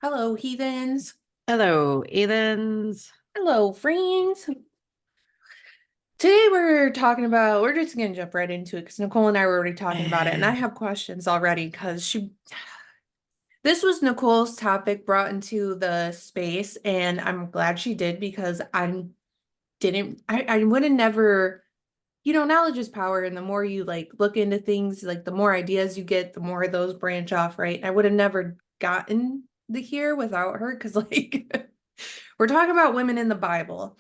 Hello, heathens. Hello, Heathens. Hello, friends. Today we're just gonna jump right into it because Nicole and I were already talking about it, and I have questions already because this was Nicole's topic brought into the space, and I'm glad she did because I would have never, knowledge is power, and the more you like look into things, like the more ideas you get, the more those branch off, right? I would have never gotten the here without her because like we're talking about women in the Bible.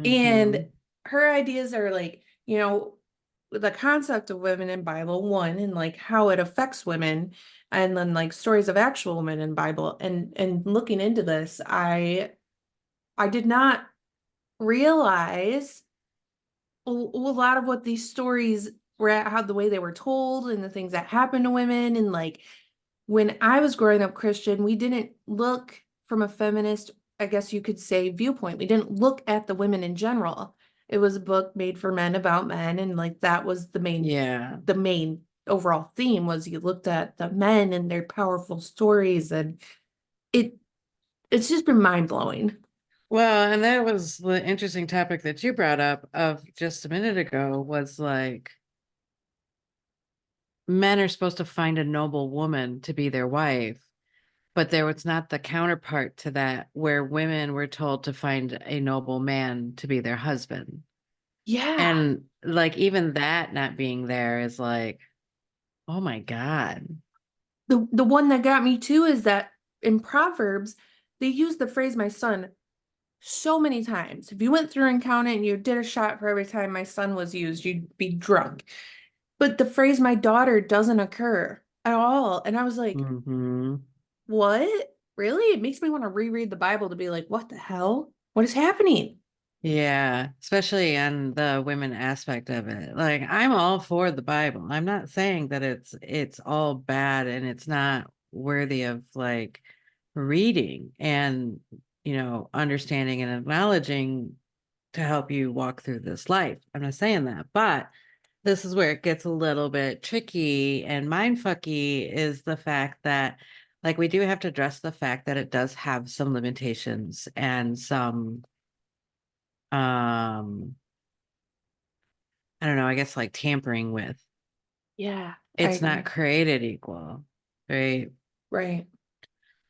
And Hmm. her ideas are like, the concept of women in Bible, one, and like how it affects women, and then like stories of actual women in Bible. And looking into this, I did not realize a lot of what these stories were at, how the way they were told and the things that happened to women. And like when I was growing up Christian, we didn't look from a feminist, I guess you could say, viewpoint. We didn't look at the women in general. It was a book made for men about men, and like that was Yeah. the main overall theme was you looked at the men and their powerful stories, and it it's just been mind blowing. Well, and that was the interesting topic that you brought up of just a minute ago was like men are supposed to find a noble woman to be their wife, but there was not the counterpart to that where women were told to find a noble man to be their husband. Yeah. And like even that not being there is like, oh my God. The one that got me too is that in Proverbs, they use the phrase my son so many times. If you went through and counted and you did a shot for every time my son was used, you'd be drunk. But the phrase my daughter doesn't occur at all. And I was like, Hmm. what? Really? It makes me want to reread the Bible to be like, what the hell? What is happening? Yeah, especially on the women aspect of it. Like I'm all for the Bible. I'm not saying that it's all bad and it's not worthy of like reading and understanding and acknowledging to help you walk through this life. I'm not saying that, but this is where it gets a little bit tricky and mindfucky is the fact that like we do have to address the fact that it does have some limitations and some um I don't know, I guess like tampering with. Yeah, I It's not agree. created equal, right? Right.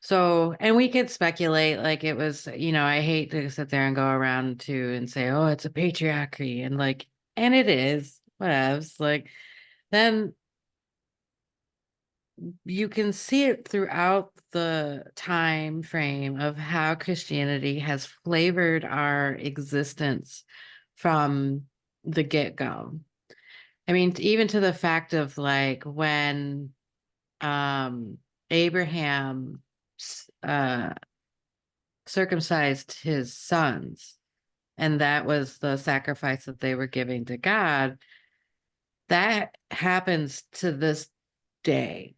So, and we could speculate like it was, I hate to sit there and go around to and say, oh, it's a patriarchy and like, and it is, whatevs. Like, then you can see it throughout the time frame of how Christianity has flavored our existence from the get-go. I mean, even to the fact of like when um Abraham uh circumcised his sons, and that was the sacrifice that they were giving to God, that happens to this day.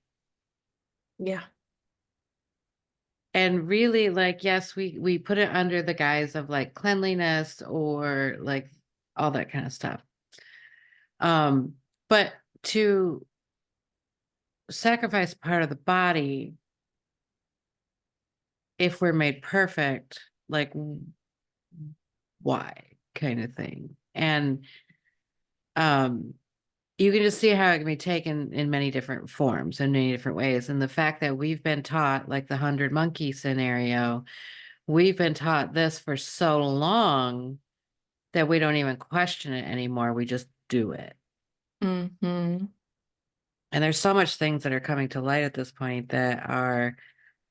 Yeah. And really, like, yes, we put it under the guise of like cleanliness or like all that kind of stuff. But to sacrifice part of the body if we're made perfect, like why kind of thing. And um you can just see how it can be taken in many different forms in many different ways. And the fact that we've been taught like the 100 monkey scenario, we've been taught this for so long that we don't even question it anymore. We just do it. Hmm. And there's so much things that are coming to light at this point that are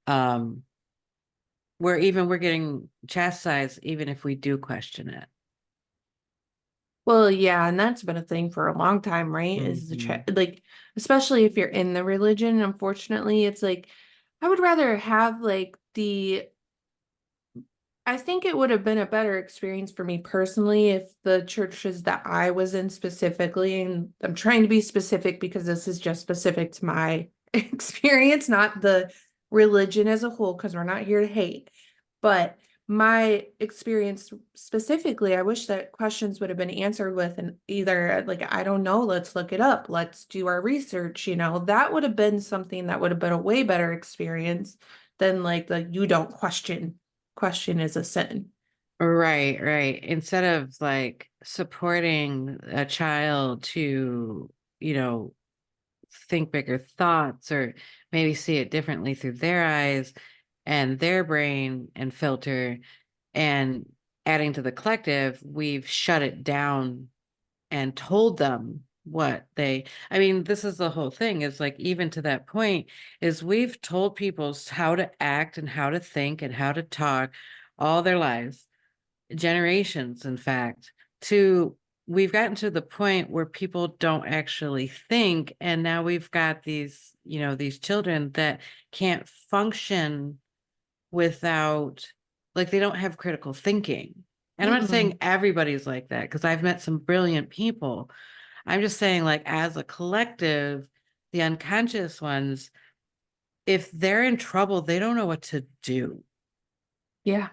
um where even we're getting chastised even if we do question it. Well, yeah, and that's been a thing for a long time, right? Is the Hmm. like, especially if you're in the religion, unfortunately, it's like I would rather have like I think it would have been a better experience for me personally if the churches that I was in specifically, and I'm trying to be specific because this is just specific to my experience, not the religion as a whole, because we're not here to hate. But my experience specifically, I wish that questions would have been answered with an either like, I don't know, let's look it up, let's do our research, that would have been something that would have been a way better experience than like the you don't question is a sin. Right, right. Instead of like supporting a child to, you know, think bigger thoughts or maybe see it differently through their eyes and their brain and filter and adding to the collective, we've shut it down and told them what they, I mean, this is the whole thing is like, even to that point, is we've told people how to act and how to think and how to talk all their lives, generations, in fact, to we've gotten to the point where people don't actually think. And now we've got these, you know, these children that can't function without, like, they don't have critical thinking. And I'm not saying Mm-mm. everybody's like that because I've met some brilliant people. I'm just saying, like, as a collective, the unconscious ones, if they're in trouble, they don't know what to do Yeah,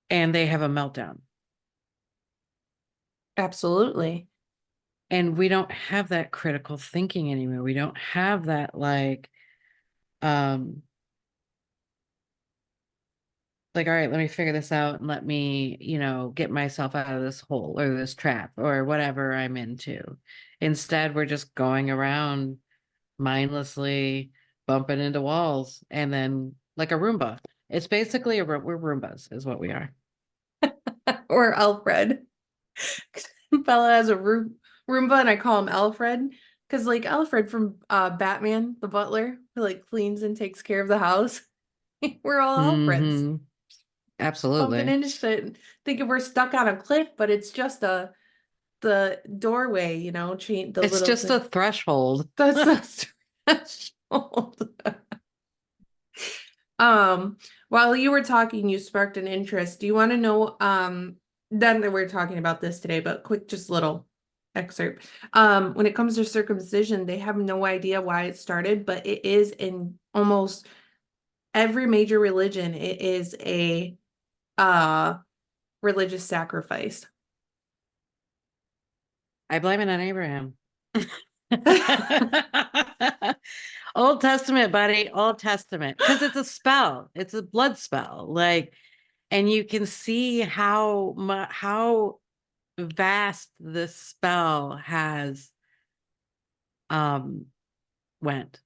and they have a meltdown. absolutely. And we don't have that critical thinking anymore. We don't have that, um, like, all right, let me figure this out and let me, you know, get myself out of this hole or this trap or whatever I'm into. Instead, we're just going around mindlessly bumping into walls and then like a Roomba. It's basically we're Roombas, is what we are. Or Alfred. Bella has a Roomba and I call him Alfred. Because like Alfred from Batman, the butler, who like cleans and takes care of the house. We're all Alfreds. Mm-hmm. Bumping Absolutely. into shit and thinking we're stuck on a cliff, but it's just the doorway, change the It's little just a thing. threshold. That's the threshold. While you were talking, you sparked an interest. Do you want to know, then that we're talking about this today, but quick, just little excerpt. When it comes to circumcision, they have no idea why it started, but it is in almost every major religion. It is a uh religious sacrifice. I blame it on Abraham. Old Testament, buddy, Old Testament. Because it's a spell. It's a blood spell. Like, and you can see how vast this spell has um went.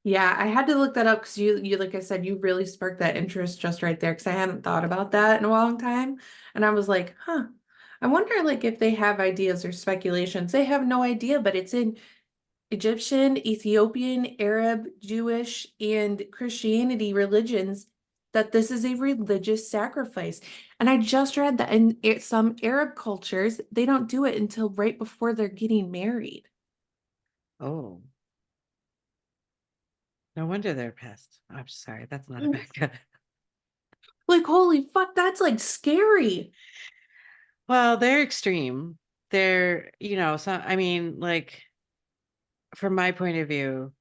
Yeah, I had to look that up because you like I said, you really sparked that interest just right there because I hadn't thought about that in a long time. And I was like, huh, I wonder like if they have ideas or speculations. They have no idea, but it's in Egyptian, Ethiopian, Arab, Jewish, and Christianity religions that this is a religious sacrifice. And I just read that in some Arab cultures, they don't do it until right before they're getting married. Oh, no wonder they're pissed. I'm sorry, that's not a bad guy. Like, holy fuck, that's like scary. Well, they're extreme. They're, you know, so I mean, like, from my point of view,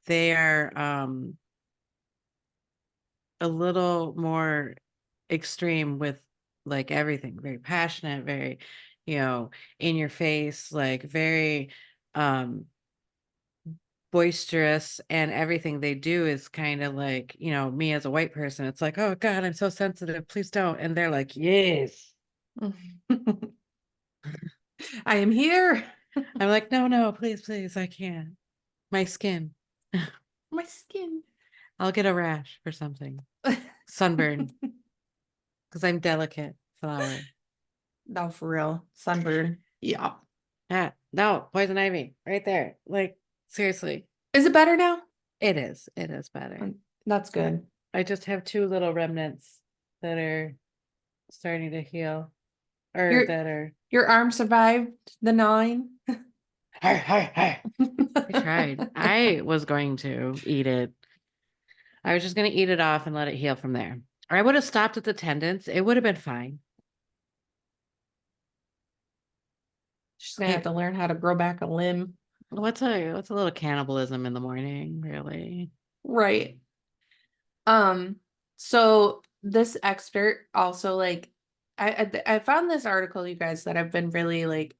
they are a little more extreme with like everything, very passionate, very, you know, in your face, like very um boisterous, and everything they do is kind of like, you know, me as a white person, it's like, oh God, I'm so sensitive, please don't. And they're like, yes. I am here. I'm like, no, no, please, please, I can't. My skin. My skin. I'll get a rash or something. Sunburn, because I'm delicate flower. No, for real. Sunburn. Yeah. Ah, no, poison ivy, right there. Like, seriously, Is it better now? it is. It is better. That's good. I just have two little remnants that are starting to heal, or Your that are. your arm survived the 9. Hey, hey, hey. I tried. I was going to eat it. I was just going to eat it off and let it heal from there. Or I would have stopped at the tendons. It would have been fine. She's gonna have It, to learn how to grow back a limb. what's a little cannibalism in the morning, really? Right. Um, so this expert also like I found this article, you guys, that I've been really like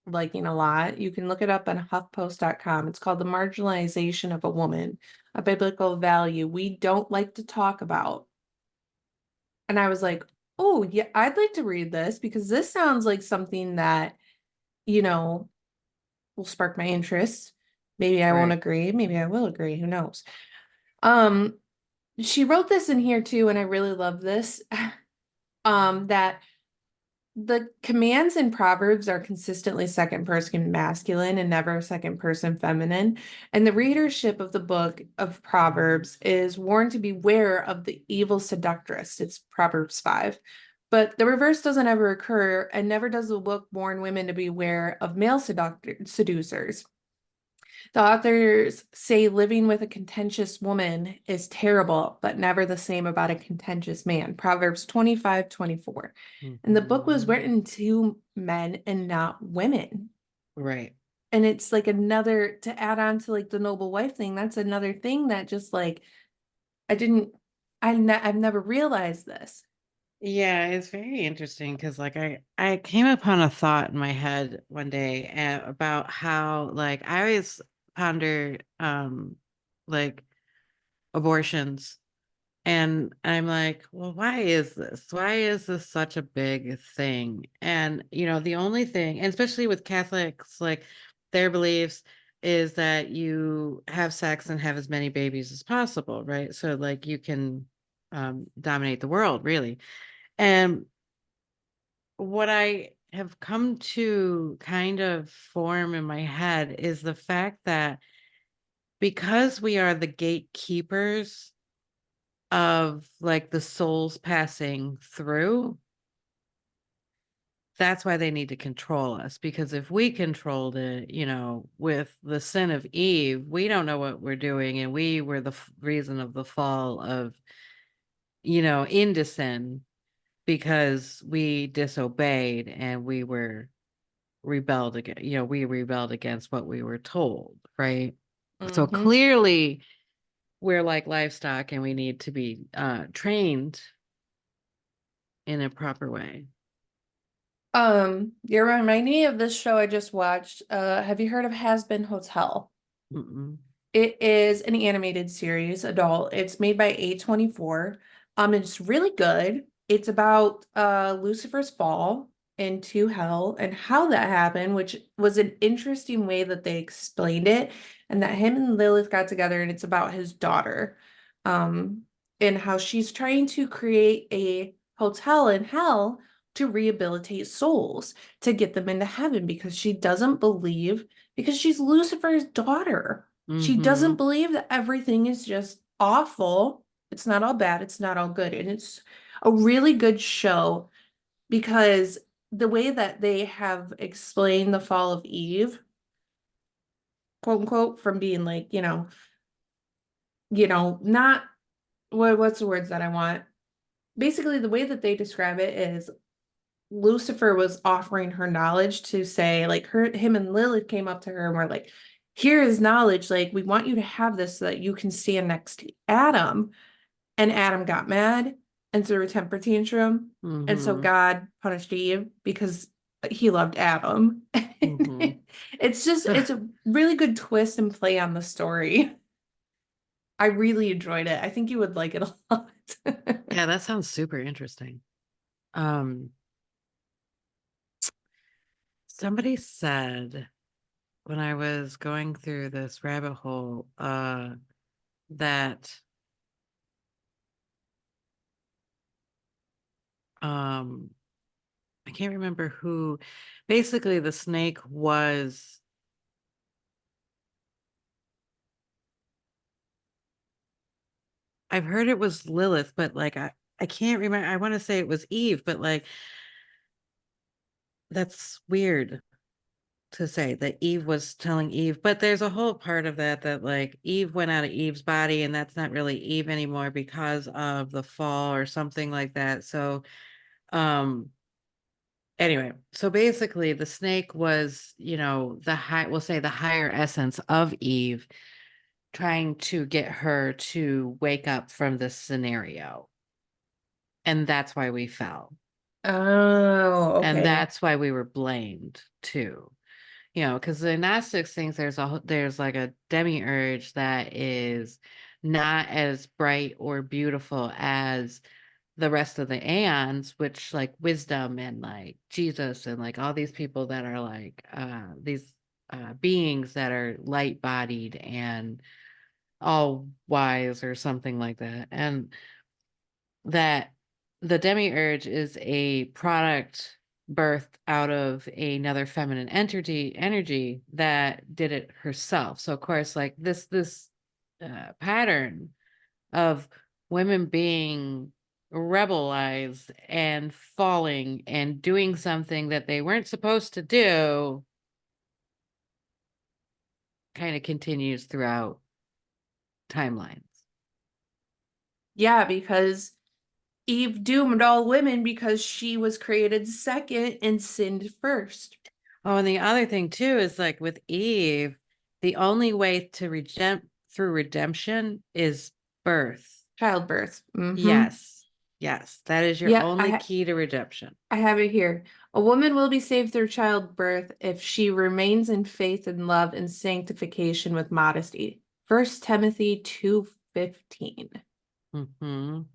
liking a lot. You can look it up on HuffPost.com. It's called The Marginalization of a Woman, a Biblical Value We Don't Like to Talk About. And I was like, oh, yeah, I'd like to read this because this sounds like something that, you know, will spark my interest. Maybe I won't Right. agree. Maybe I will agree. Who knows? Um, she wrote this in here too, and I really love this. That the commands in Proverbs are consistently second person masculine and never second person feminine. And the readership of the book of Proverbs is warned to beware of the evil seductress. It's Proverbs 5. But the reverse doesn't ever occur, and never does the book warn women to beware of male seducers. The authors say living with a contentious woman is terrible, but never the same about a contentious man. Proverbs 25:24. And the book was Mhm. written to men and not women. Right. And it's like another, to add on to like the noble wife thing, that's another thing that just like I didn't I've never realized this. Yeah, it's very interesting because like I came upon a thought in my head one day about how like I always ponder like abortions. And I'm like, well, why is this? Why is this such a big thing? And, the only thing, and especially with Catholics, like their beliefs is that you have sex and have as many babies as possible, right? So, like, you can dominate the world, really. And what I have come to kind of form in my head is the fact that because we are the gatekeepers of like the souls passing through, that's why they need to control us. Because if we controlled it, with the sin of Eve, we don't know what we're doing. And we were the reason of the fall of, into sin because we disobeyed and we rebelled against what we were told, right? So Mm-hmm. clearly we're like livestock and we need to be trained in a proper way. You're reminding me of this show I just watched. Have you heard of Has Been Hotel? Mm-mm. It is an animated series, adult. It's made by A24. It's really good. It's about Lucifer's fall into hell and how that happened, which was an interesting way that they explained it, and that him and Lilith got together, and it's about his daughter. Um, and how she's trying to create a hotel in hell to rehabilitate souls to get them into heaven because she doesn't believe, because she's Lucifer's daughter. She doesn't Mhm. believe that everything is just awful. It's not all bad, it's not all good. And it's a really good show because the way that they have explained the fall of Eve, quote unquote, from being like, not what's the words that I want? Basically, the way that they describe it is Lucifer was offering her knowledge to say, like, him and Lilith came up to her and were like, here is knowledge. Like, we want you to have this so that you can stand next to Adam. And Adam got mad and threw a temper tantrum. And so Mhm. God punished Eve because he loved Adam. Mhm. It's a really good twist and play on the story. I really enjoyed it. I think you would like it a lot. Yeah, that sounds super interesting. Um, Somebody said when I was going through this rabbit hole, that um I can't remember who, basically the snake was, I've heard it was Lilith, but like I can't remember. I want to say it was Eve, but like that's weird to say that Eve was telling Eve, but there's a whole part of that like Eve went out of Eve's body and that's not really Eve anymore because of the fall or something like that. So, um, anyway, so basically the snake was, we'll say the higher essence of Eve trying to get her to wake up from this scenario. And that's why we fell. Oh, And okay. that's why we were blamed too. Because the Gnostics thinks there's like a demiurge that is not as bright or beautiful as the rest of the aeons, which like wisdom and like Jesus and like all these people that are like these beings that are light bodied and all wise or something like that. And that the demiurge is a product birthed out of another feminine energy that did it herself. So of course, like this pattern of women being rebelized and falling and doing something that they weren't supposed to do kind of continues throughout timelines. Yeah, because Eve doomed all women because she was created second and sinned first. Oh, and the other thing too is like with Eve, the only way to through redemption is birth. Childbirth. Yes. Yes, that is your Yeah, only key to redemption. I have it here. A woman will be saved through childbirth if she remains in faith and love and sanctification with modesty. First Timothy 2:15. Mhm.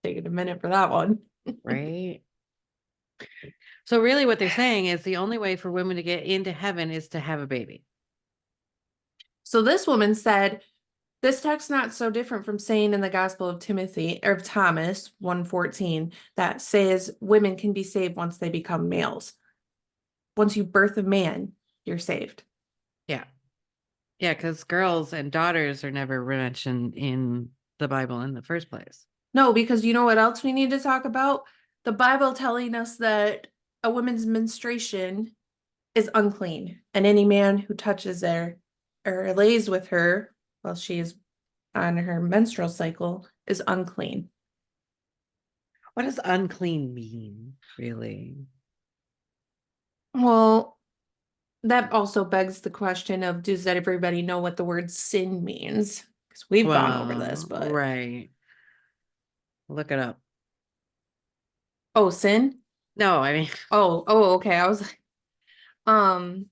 Taking a minute for that one. Right? So really what they're saying is the only way for women to get into heaven is to have a baby. So this woman said, this text not so different from saying in the Gospel of Timothy or of Thomas 1:14 that says women can be saved once they become males. Once you birth a man, you're saved. Yeah. Yeah, because girls and daughters are never mentioned in the Bible in the first place. No, because you know what else we need to talk about? The Bible telling us that a woman's menstruation is unclean, and any man who touches her or lays with her while she is on her menstrual cycle is unclean. What does unclean mean, really? Well, that also begs the question of does everybody know what the word sin means? Because we've gone over this, Well, but right. Look it up. oh, sin? No, I mean, Oh, okay. I was like, um,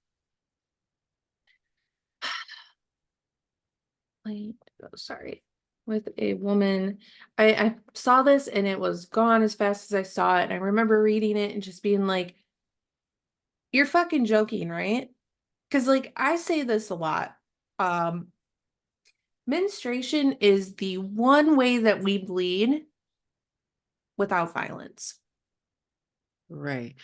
wait, oh, sorry. With a woman, I saw this and it was gone as fast as I saw it. I remember reading it and just being like, "You're fucking joking, right?" Because like I say this a lot. Um, Menstruation is the one way that we bleed without violence. right.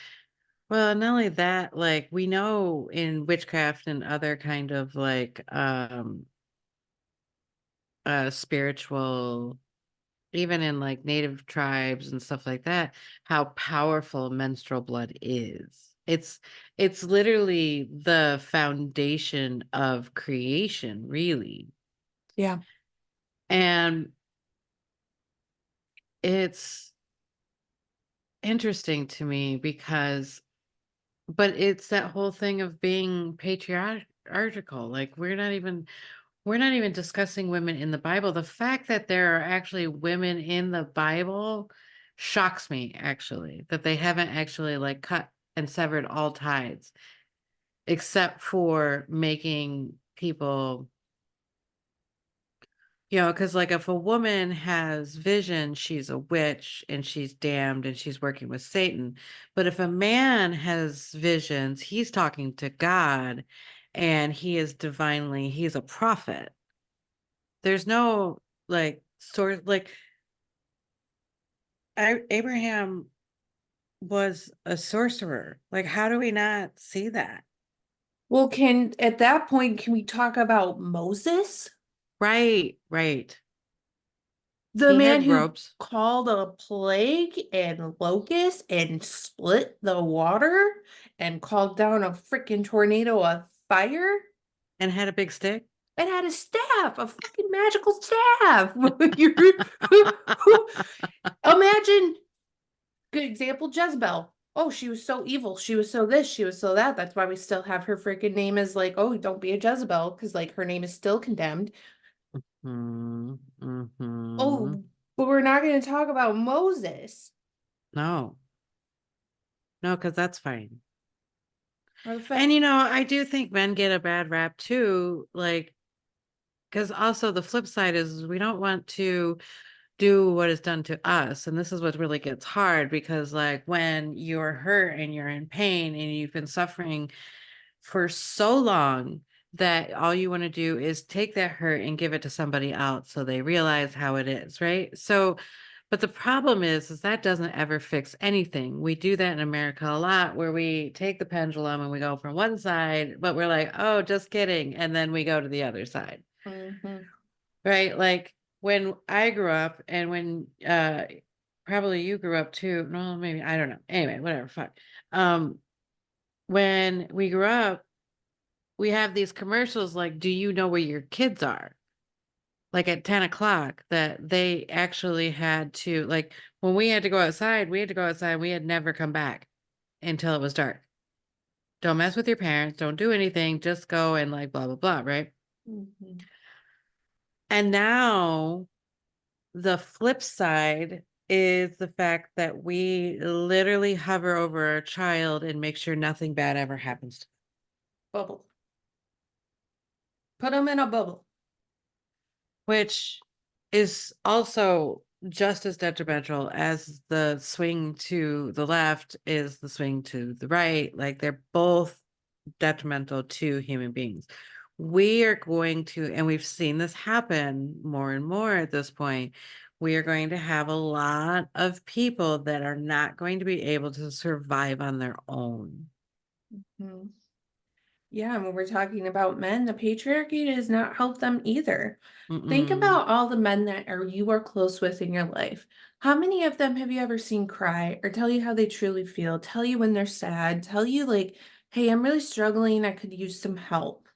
Well, not only that, like we know in witchcraft and other kind of like spiritual, even in like native tribes and stuff like that, how powerful menstrual blood is. It's literally the foundation of creation, really. Yeah. And it's interesting to me because but it's that whole thing of being patriarchal. Like we're not even discussing women in the Bible. The fact that there are actually women in the Bible shocks me actually, that they haven't actually like cut and severed all ties except for making people, because like if a woman has vision, she's a witch and she's damned and she's working with Satan. But if a man has visions, he's talking to God and he's a prophet. There's no like sort like Abraham was a sorcerer. Like, how do we not see that? Well, can at that point, can we talk about Moses? Right, right. The He man had who ropes called a plague and locust and split the water and called down a freaking tornado of fire and had a big stick. and had a staff, a fucking magical staff. Imagine, good example, Jezebel. Oh, she was so evil. She was so this, she was so that. That's why we still have her freaking name as like, oh, don't be a Jezebel, because like her name is still condemned. Mm-hmm. Oh, But we're not going to talk about Moses No, no, because that's fine. or the And fact. I do think men get a bad rap too, like, because also the flip side is we don't want to do what is done to us. And this is what really gets hard because, like, when you're hurt and you're in pain and you've been suffering for so long that all you want to do is take that hurt and give it to somebody else so they realize how it is, right? So, but the problem is that doesn't ever fix anything. We do that in America a lot where we take the pendulum and we go from one side, but we're like, oh, just kidding. And then we go to the other side, Mhm. right? Like when I grew up and when probably you grew up too. No, maybe I don't know. Anyway, whatever, fuck. Um, when we grew up, we have these commercials like, do you know where your kids are? Like at 10 o'clock, that they actually had to, like, when we had to go outside, we had to go outside. We had never come back until it was dark. Don't mess with your parents. Don't do anything. Just go and like blah, blah, blah. Right. Mhm. And now the flip side is the fact that we literally hover over a child and make sure nothing bad ever happens to them. Bubble. Put them in a bubble. Which is also just as detrimental as the swing to the left is the swing to the right. Like they're both detrimental to human beings. We are going to, and we've seen this happen more and more at this point. We are going to have a lot of people that are not going to be able to survive on their own. Mhm. Yeah, and when we're talking about men, the patriarchy does not help them either. Think Mm-mm. about all the men that you are close with in your life. How many of them have you ever seen cry or tell you how they truly feel, tell you when they're sad, tell you like, hey, I'm really struggling, I could use some help.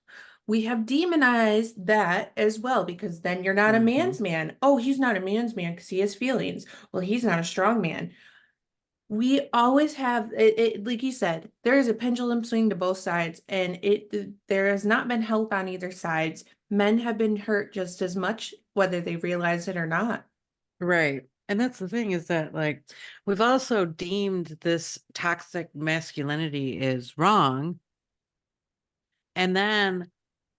We have demonized that as well because then you're not a Mm-hmm. man's man. Oh, he's not a man's man because he has feelings. Well, he's not a strong man. We always have it, like you said, there is a pendulum swing to both sides, and there has not been help on either sides. Men have been hurt just as much, whether they realize it or not. Right. And that's the thing is that, like, we've also deemed this toxic masculinity is wrong. And then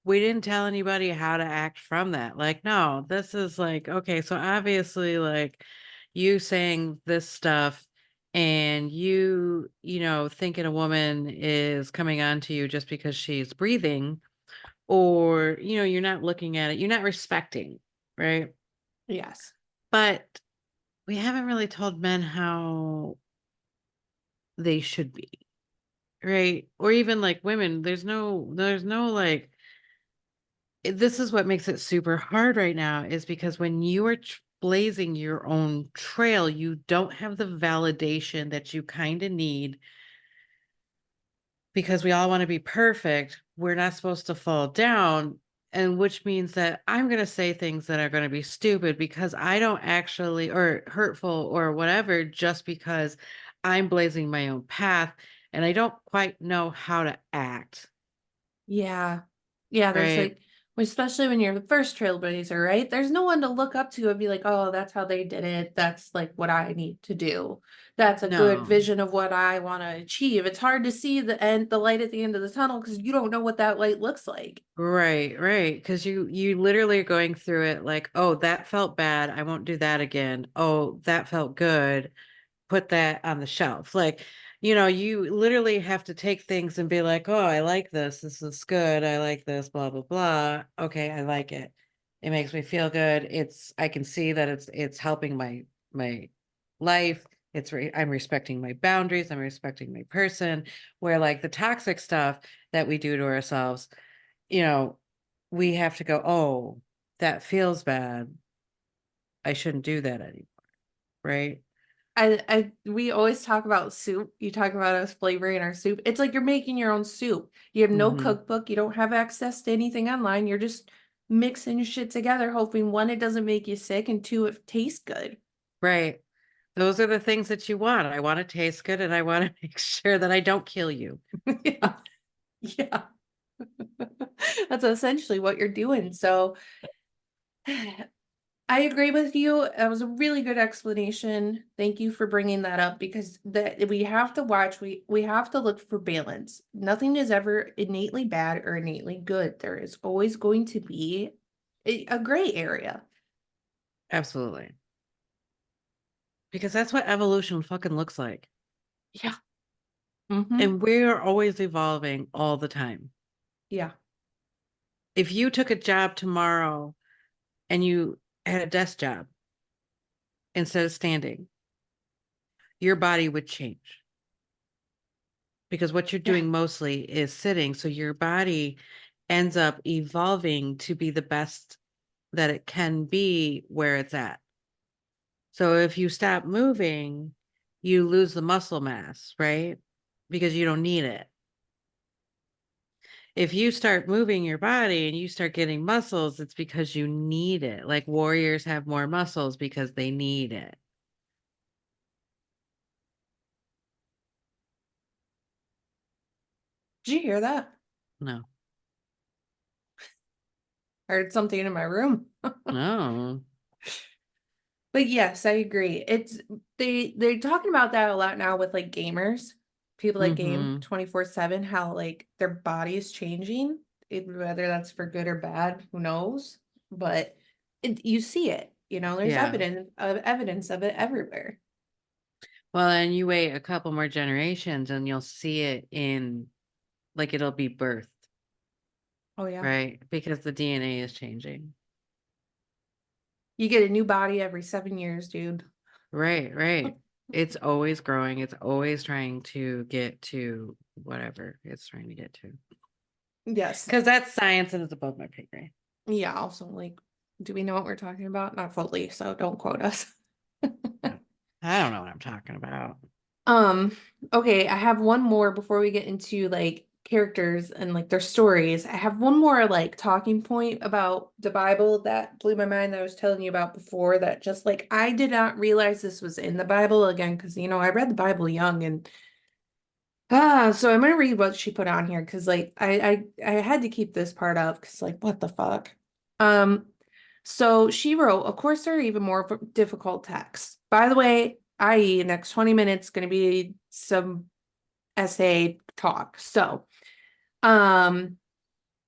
we didn't tell anybody how to act from that. Like, no, this is like, okay, so obviously, like, you saying this stuff and thinking a woman is coming on to you just because she's breathing, or, you're not looking at it, you're not respecting, right? Yes. But we haven't really told men how they should be, right? Or even like women, there's no like this is what makes it super hard right now is because when you are blazing your own trail, you don't have the validation that you kind of need because we all want to be perfect. We're not supposed to fall down. And which means that I'm going to say things that are going to be stupid because I don't actually, or hurtful or whatever, just because I'm blazing my own path and I don't quite know how to act. Yeah. Yeah, there's Right. like, especially when you're the first trailblazer, right? There's no one to look up to and be like, oh, that's how they did it. That's like what I need to do. That's a good No. vision of what I want to achieve. It's hard to see the light at the end of the tunnel because you don't know what that light looks like. Right, right. Because you literally are going through it like, oh, that felt bad. I won't do that again. Oh, that felt good. Put that on the shelf. Like, you literally have to take things and be like, oh, I like this. This is good. I like this, blah, blah, blah. Okay, I like it. It makes me feel good. I can see that it's helping my life. I'm respecting my boundaries. I'm respecting my person. Where like the toxic stuff that we do to ourselves, you know, we have to go, oh, that feels bad. I shouldn't do that anymore. Right? We always talk about soup. You talk about us flavoring our soup. It's like you're making your own soup. You have no Hmm. cookbook. You don't have access to anything online. You're just mixing your shit together, hoping one, it doesn't make you sick, and two, it tastes good. Right. Those are the things that you want. I want to taste good and I want to make sure that I don't kill you. Yeah. Yeah. That's essentially what you're doing. So I agree with you. That was a really good explanation. Thank you for bringing that up because that we have to watch, we have to look for balance. Nothing is ever innately bad or innately good. There is always going to be a gray area. Absolutely. Because that's what evolution fucking looks like. Yeah. Mm-hmm. And we're always evolving all the time. Yeah. If you took a job tomorrow and you had a desk job instead of standing, your body would change because what you're Yeah. doing mostly is sitting. So your body ends up evolving to be the best that it can be where it's at. So if you stop moving, you lose the muscle mass, right? Because you don't need it. If you start moving your body and you start getting muscles, it's because you need it. Like warriors have more muscles because they need it. Did you hear that? No. I heard something in my room. No. But yes, I agree. It's they're talking about that a lot now with like gamers, people that game Mm-hmm. 24/7, how like their body is changing, whether that's for good or bad, who knows? But you see it, there's Yeah. evidence of it everywhere. Well, and you wait a couple more generations and you'll see it in like it'll be birthed, Oh yeah. right? Because the DNA is changing. You get a new body every 7 years, dude. Right, right. It's always growing. It's always trying to get to whatever it's trying to get to. Yes. Because that's science and it's above my pay grade. Yeah, also like, do we know what we're talking about? Not fully, so don't quote us. Yeah. I don't know what I'm talking about. Um, okay, I have one more before we get into like characters and like their stories. I have one more like talking point about the Bible that blew my mind that I was telling you about before that just like I did not realize this was in the Bible again because I read the Bible young and so I'm gonna read what she put on here because like I had to keep this part up because like what the fuck. Um so she wrote, of course, there are even more difficult texts. By the way, i.e., next 20 minutes going to be some essay talk. So, um,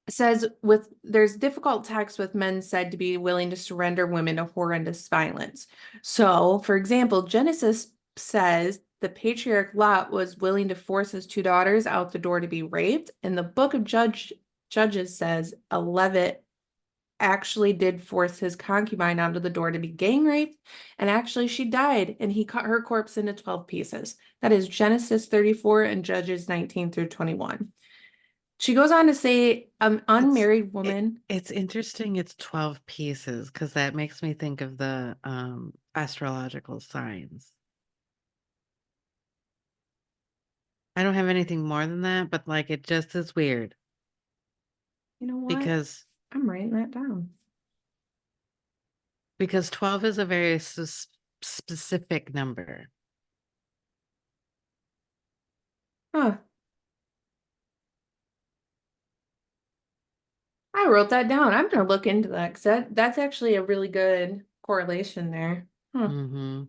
it says with there's difficult texts with men said to be willing to surrender women to horrendous violence. So, for example, Genesis says the patriarch Lot was willing to force his two daughters out the door to be raped, and the book of Judges says a Levite actually did force his concubine onto the door to be gang raped, and actually she died, and he cut her corpse into 12 pieces. That is Genesis 34 and Judges 19 through 21. She goes on to say, an It's unmarried it, woman. it's interesting it's 12 pieces because that makes me think of the astrological signs. I don't have anything more than that, but like it just is weird You know what? because I'm writing that down. 12 is a very specific number. Huh. I wrote that down. I'm gonna look into that because that's actually a really good correlation there. Huh. Mm-hmm.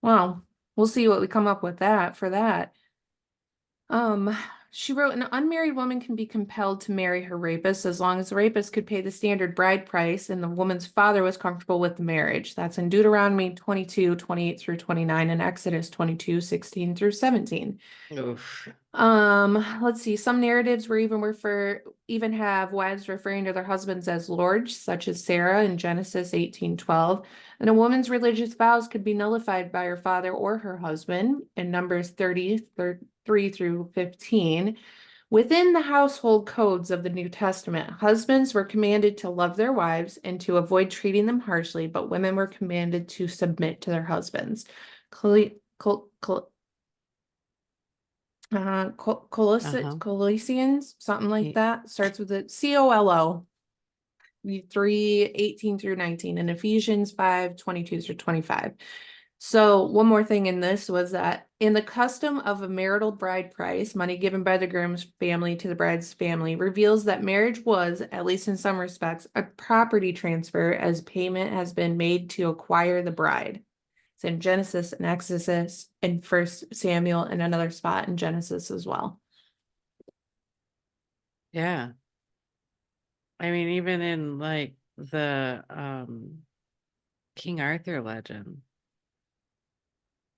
Well, we'll see what we come up with that for that. Um, she wrote, an unmarried woman can be compelled to marry her rapist as long as the rapist could pay the standard bride price and the woman's father was comfortable with the marriage. That's in Deuteronomy 22:28 through 29, and Exodus 22:16 through 17. Oof. Let's see. Some narratives were even have wives referring to their husbands as lords, such as Sarah in Genesis 18:12. And a woman's religious vows could be nullified by her father or her husband in Numbers 33 through 15. Within the household codes of the New Testament, husbands were commanded to love their wives and to avoid treating them harshly, but women were commanded to submit to their husbands. Col Col Col Uh-huh. Colossians, something like Ye- that. Starts with a COLO, 3:18 through 19, and Ephesians 5:22 through 25. So one more thing in this was that in the custom of a marital bride price, money given by the groom's family to the bride's family reveals that marriage was, at least in some respects, a property transfer as payment has been made to acquire the bride. It's in Genesis and Exodus and First Samuel and another spot in Genesis as well. Yeah. I mean, even in like the King Arthur legend,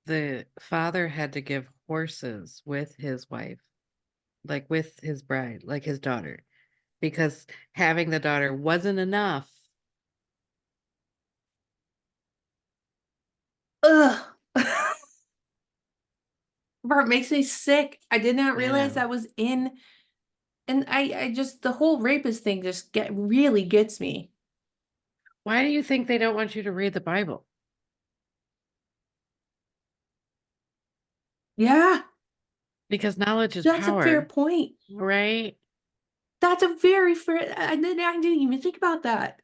the father had to give horses with his wife, like with his bride, like his daughter, because having the daughter wasn't enough. Ugh. Bart makes me sick. I did not I realize know. that was in, and I just the whole rapist thing just really gets me. Why do you think they don't want you to read the Bible? Yeah, Because knowledge is that's a fair power, point. right? That's a very fair. I didn't even think about that.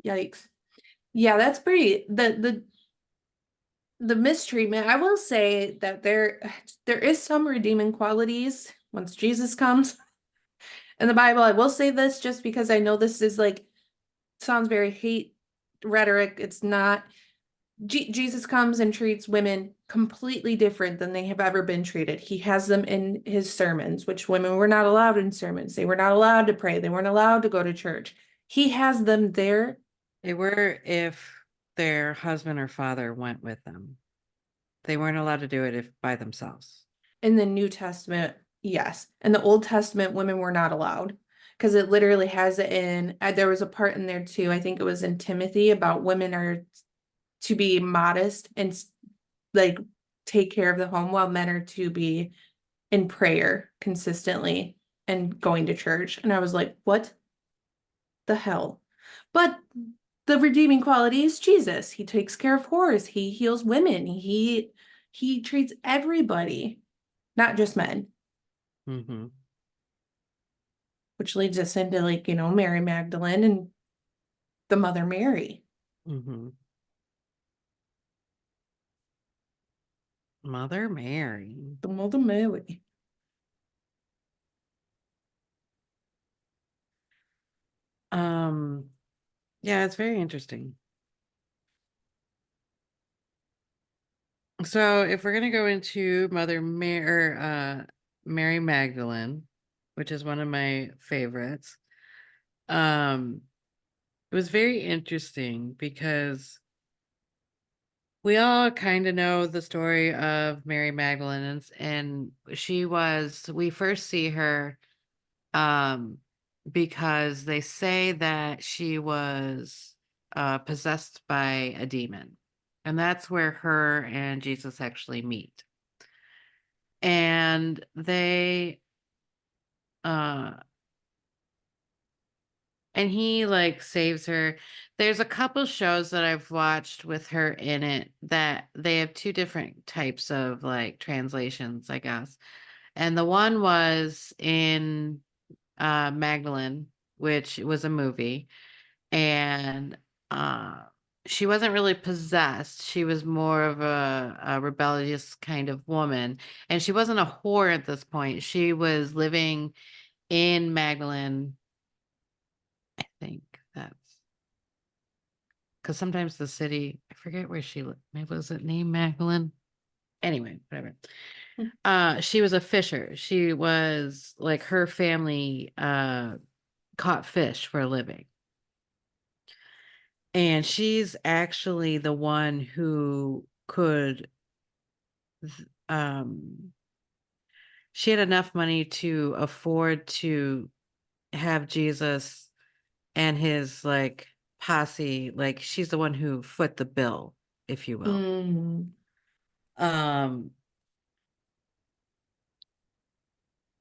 Yikes. Yeah, that's pretty. The mistreatment. I will say that there is some redeeming qualities once Jesus comes in the Bible. I will say this just because I know this is like sounds very hate rhetoric. It's not. Jesus comes and treats women completely different than they have ever been treated. He has them in his sermons, which women were not allowed in sermons. They were not allowed to pray. They weren't allowed to go to church. He has them there They were if their husband or father went with them. They weren't allowed to do it if by themselves. in the New Testament. Yes. In the Old Testament, women were not allowed because it literally has it in, there was a part in there too. I think it was in Timothy about women are to be modest and like take care of the home while men are to be in prayer consistently and going to church. And I was like, what the hell? But the redeeming quality is Jesus. He takes care of whores. He heals women. He treats everybody, not just men, Mm-hmm. which leads us into like, Mary Magdalene and the Mother Mary. Mm-hmm. Mother Mary. The Mother Mary. Um, yeah, it's very interesting. So if we're gonna go into Mother Mary, Mary Magdalene, which is one of my favorites, um, it was very interesting because we all kind of know the story of Mary Magdalene, and we first see her um, because they say that she was possessed by a demon. And that's where her and Jesus actually meet. And uh, and he like saves her. There's a couple shows that I've watched with her in it that they have two different types of like translations, I guess. And the one was in Magdalene, which was a movie, and uh she wasn't really possessed. She was more of a rebellious kind of woman, and she wasn't a whore at this point. She was living in Magdalene. I think that's because sometimes the city, I forget where she lived. Maybe was it named Magdalene? Anyway, whatever. She was a fisher. She was like her family caught fish for a living. And she's actually the one who could um she had enough money to afford to have Jesus and his like posse, like she's the one who foot the bill, if you will. Mm, Um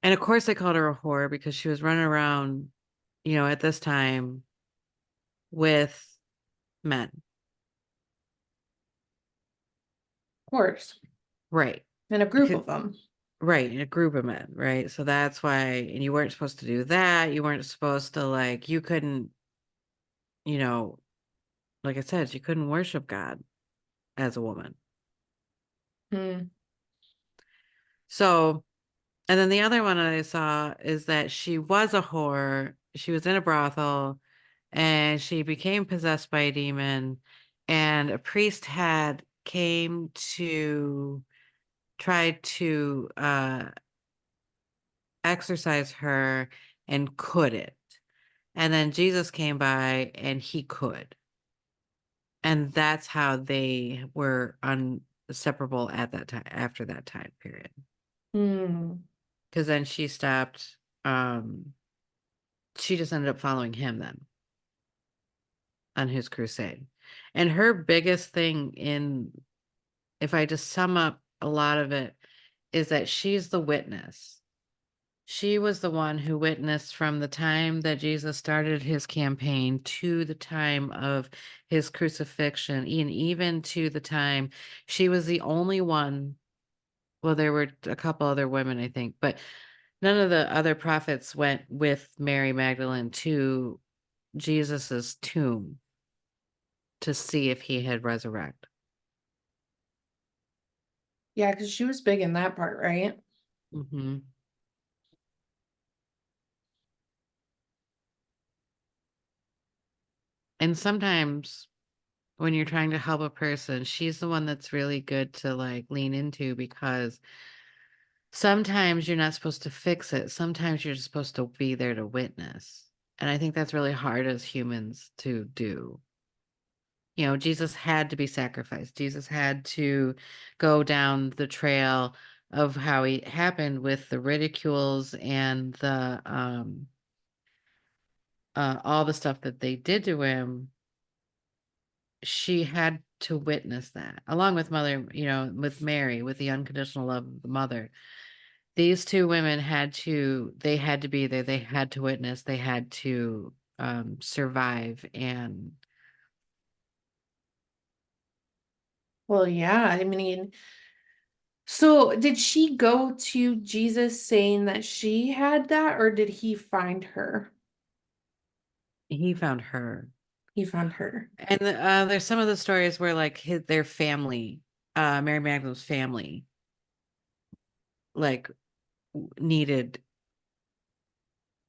and of course they called her a whore because she was running around, at this time with men. of course. Right. And a group Because of them. right, in a group of men, right? So that's why, and you weren't supposed to do that. You weren't supposed to like, you couldn't, you know, Like I said, she couldn't worship God as a woman. Hmm. So, and then the other one that I saw is that she was a whore. She was in a brothel and she became possessed by a demon, and a priest had came to try to exorcise her and couldn't. And then Jesus came by and he could. And that's how they were inseparable at that time, after that time period. Hmm. Because then she stopped, she just ended up following him then on his crusade. And her biggest thing in, if I just sum up a lot of it, is that she's the witness. She was the one who witnessed from the time that Jesus started his campaign to the time of his crucifixion, and even to the time she was the only one. Well, there were a couple other women, I think, but none of the other prophets went with Mary Magdalene to Jesus's tomb to see if he had resurrected. Yeah, because she was big in that part, right? Hmm. And sometimes when you're trying to help a person, she's the one that's really good to like lean into, because sometimes you're not supposed to fix it. Sometimes you're just supposed to be there to witness. And I think that's really hard as humans to do. You know, Jesus had to be sacrificed. Jesus had to go down the trail of how he happened with the ridicules and the all the stuff that they did to him. She had to witness that, along with mother, you know, with Mary, with the unconditional love of the mother. These two women had to, they had to be there, they had to witness, they had to survive. And Well, yeah, I mean, so did she go to Jesus saying that she had that, or did he find her? he found her. He found her. And there's some of the stories where like their family, Mary Magdalene's family, like needed,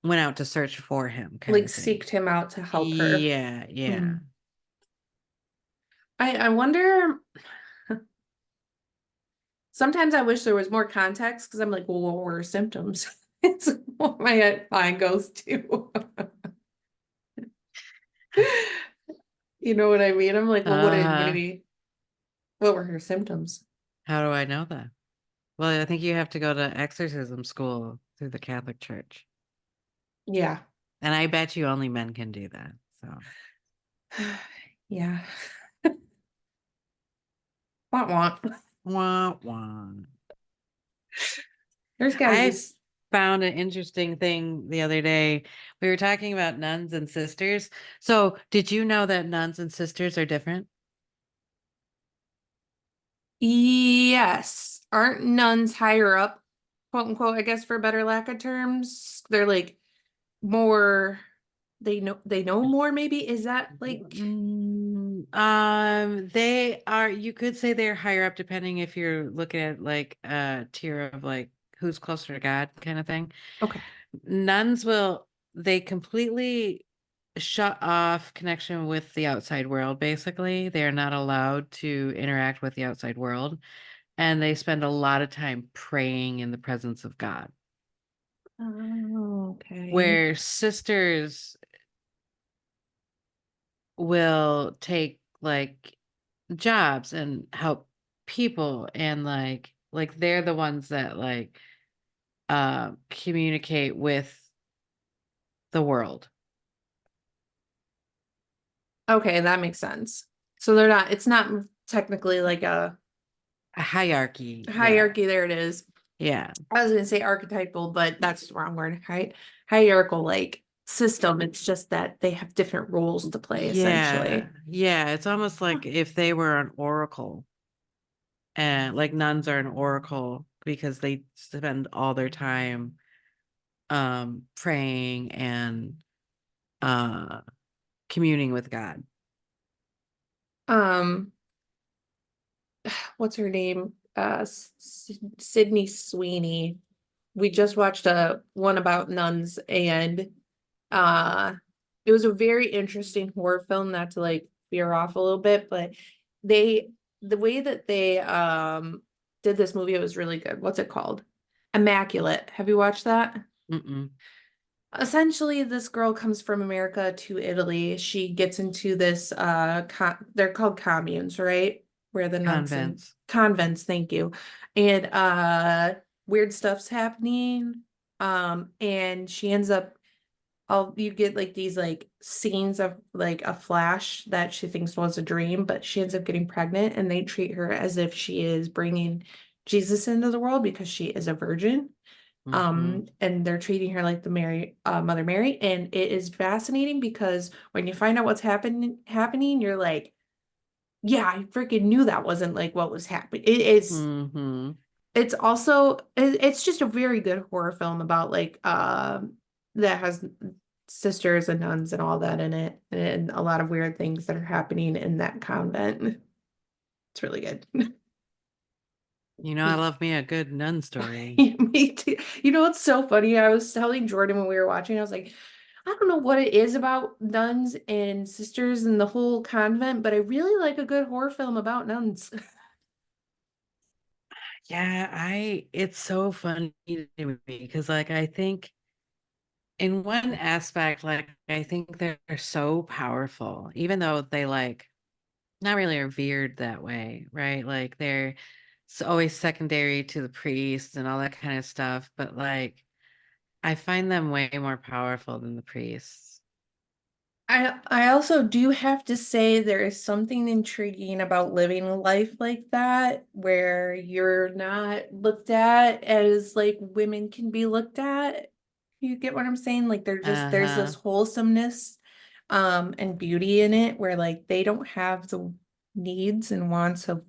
went out to search for him, kind Like of thing. seeked him out to help her. Yeah, yeah. Hmm. I wonder, sometimes I wish there was more context because I'm like, well, what were her symptoms? It's what my mind goes to. You know what I mean? I'm like, well, what did Uh-huh. maybe what were her symptoms? How do I know that? Well, I think you have to go to exorcism school through the Catholic Church. Yeah. And I bet you only men can do that. So, Yeah. Want want. wah, wah. There's gotta be I found an interesting thing the other day. We were talking about nuns and sisters. So, did you know that nuns and sisters are different? yes. Aren't nuns higher up, quote unquote, I guess for better lack of terms? They're like more they know more maybe. Is that like They are, you could say they're higher up depending if you're looking at like a tier of like who's closer to God kind of thing. okay. Nuns will, they completely shut off connection with the outside world, basically. They are not allowed to interact with the outside world. And they spend a lot of time praying in the presence of God. Oh, okay. Where sisters will take like jobs and help people, and like they're the ones that like communicate with the world. Okay, that makes sense. So they're not, it's not technically like a A hierarchy, yeah. hierarchy, there it is. Yeah. I was gonna say archetypal, but that's the wrong word. Hierarchical like system. It's just that they have different roles to play Yeah. essentially. Yeah. It's almost Huh. like if they were an oracle, and like nuns are an oracle because they spend all their time praying and uh communing with God. Um, what's her name? Sydney Sweeney. We just watched a one about nuns, and uh it was a very interesting horror film, not to like veer off a little bit, but they the way that they did this movie, it was really good. What's it called? Immaculate. Have you watched that? Mm-mm. Essentially, this girl comes from America to Italy. She gets into this they're called communes, right? Where the nuns and Convents. convents, thank you. And weird stuff's happening. And she ends up you get like these like scenes of like a flash that she thinks was a dream, but she ends up getting pregnant, and they treat her as if she is bringing Jesus into the world because she is a virgin. Mm-hmm. And they're treating her like the Mother Mary, and it is fascinating because when you find out what's happening, you're like, yeah, I freaking knew that wasn't like what was happening. Mm-hmm. It's also it's just a very good horror film about like that has sisters and nuns and all that in it, and a lot of weird things that are happening in that convent. It's really good. You know, I love me a good nun story. Me too. You know what's so funny? I was telling Jordan when we were watching, I was like, I don't know what it is about nuns and sisters and the whole convent, but I really like a good horror film about nuns. Yeah, it's so funny to me because like I think in one aspect, like I think they're so powerful, even though they like not really are veered that way, right? Like they're always secondary to the priest and all that kind of stuff, but like I find them way more powerful than the priests. I also do have to say there is something intriguing about living a life like that where you're not looked at as like women can be looked at. You get what I'm saying? Like there's this Uh-huh. wholesomeness and beauty in it where like they don't have the needs and wants of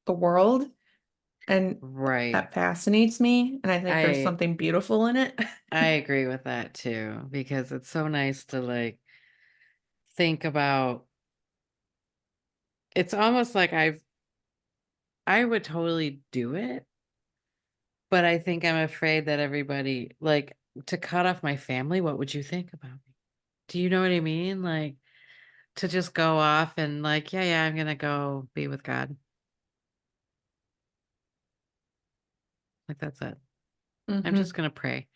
the world, and Right. that fascinates me, and I think there's I something beautiful in it. I agree with that too because it's so nice to like think about it's almost like I would totally do it, but I think I'm afraid that everybody like to cut off my family, what would you think about me? Do you know what I mean? Like to just go off and like, yeah, yeah, I'm gonna go be with God. Like that's it. I'm Hmm. just gonna pray.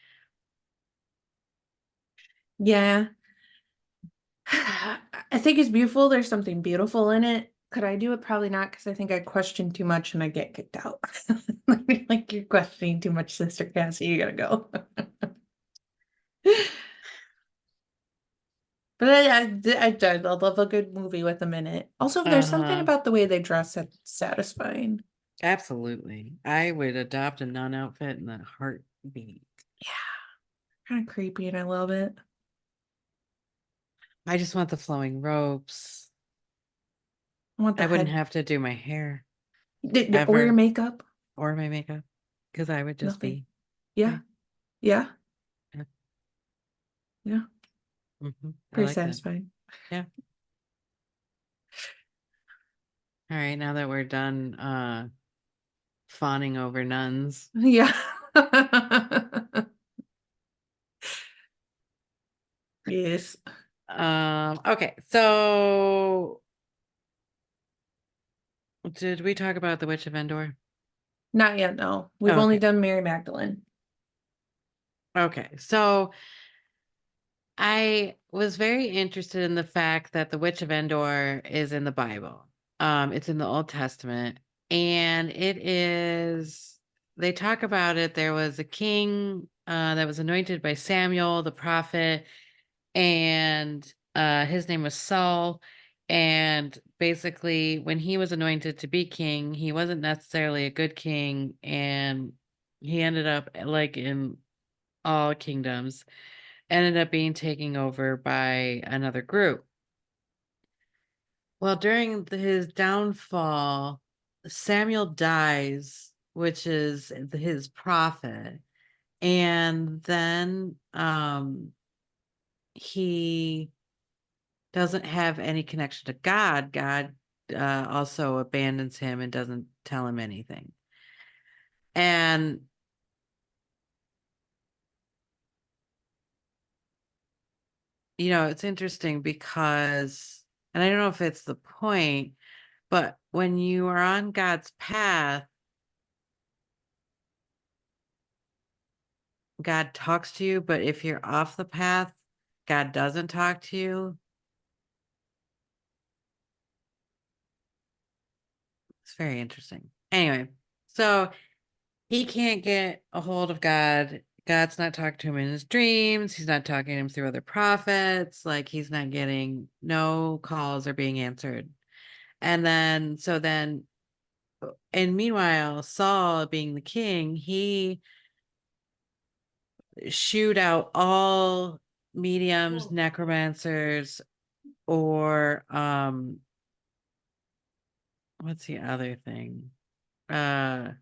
Yeah. I think it's beautiful. There's something beautiful in it. Could I do it? Probably not, because I think I question too much and I get kicked out. Like you're questioning too much, Sister Cassie. You gotta go. But I love a good movie with them in it. Also, there's something Uh-huh. about the way they dress that's satisfying. Absolutely. I would adopt a nun outfit in a heartbeat. Yeah, kind of creepy, and I love it. I just want the flowing ropes. I want the I wouldn't head. have to do my hair Or your ever makeup. or my makeup because I would just Nothing. be Yeah, okay. yeah, Yeah. yeah. I Pretty like that. satisfying. Yeah. All right. Now that we're done fawning over nuns. Yeah. Yes. Okay. So did we talk about the Witch of Endor? Not yet, no. We've Oh, only okay. done Mary Magdalene. Okay. So I was very interested in the fact that the Witch of Endor is in the Bible. It's in the Old Testament, and it is. They talk about it. There was a king that was anointed by Samuel, the prophet, and his name was Saul. And basically, when he was anointed to be king, he wasn't necessarily a good king, and he ended up like in all kingdoms ended up being taken over by another group. Well, during his downfall, Samuel dies, which is his prophet, and then he doesn't have any connection to God. God also abandons him and doesn't tell him anything. And it's interesting because, and I don't know if it's the point, but when you are on God's path, God talks to you, but if you're off the path, God doesn't talk to you. It's very interesting. Anyway, so he can't get a hold of God. God's not talking to him in his dreams. He's not talking to him through other prophets. Like, he's not getting, no calls are being answered. And then, and meanwhile, Saul, being the king, he shoot out all mediums, necromancers, or what's the other thing? Uh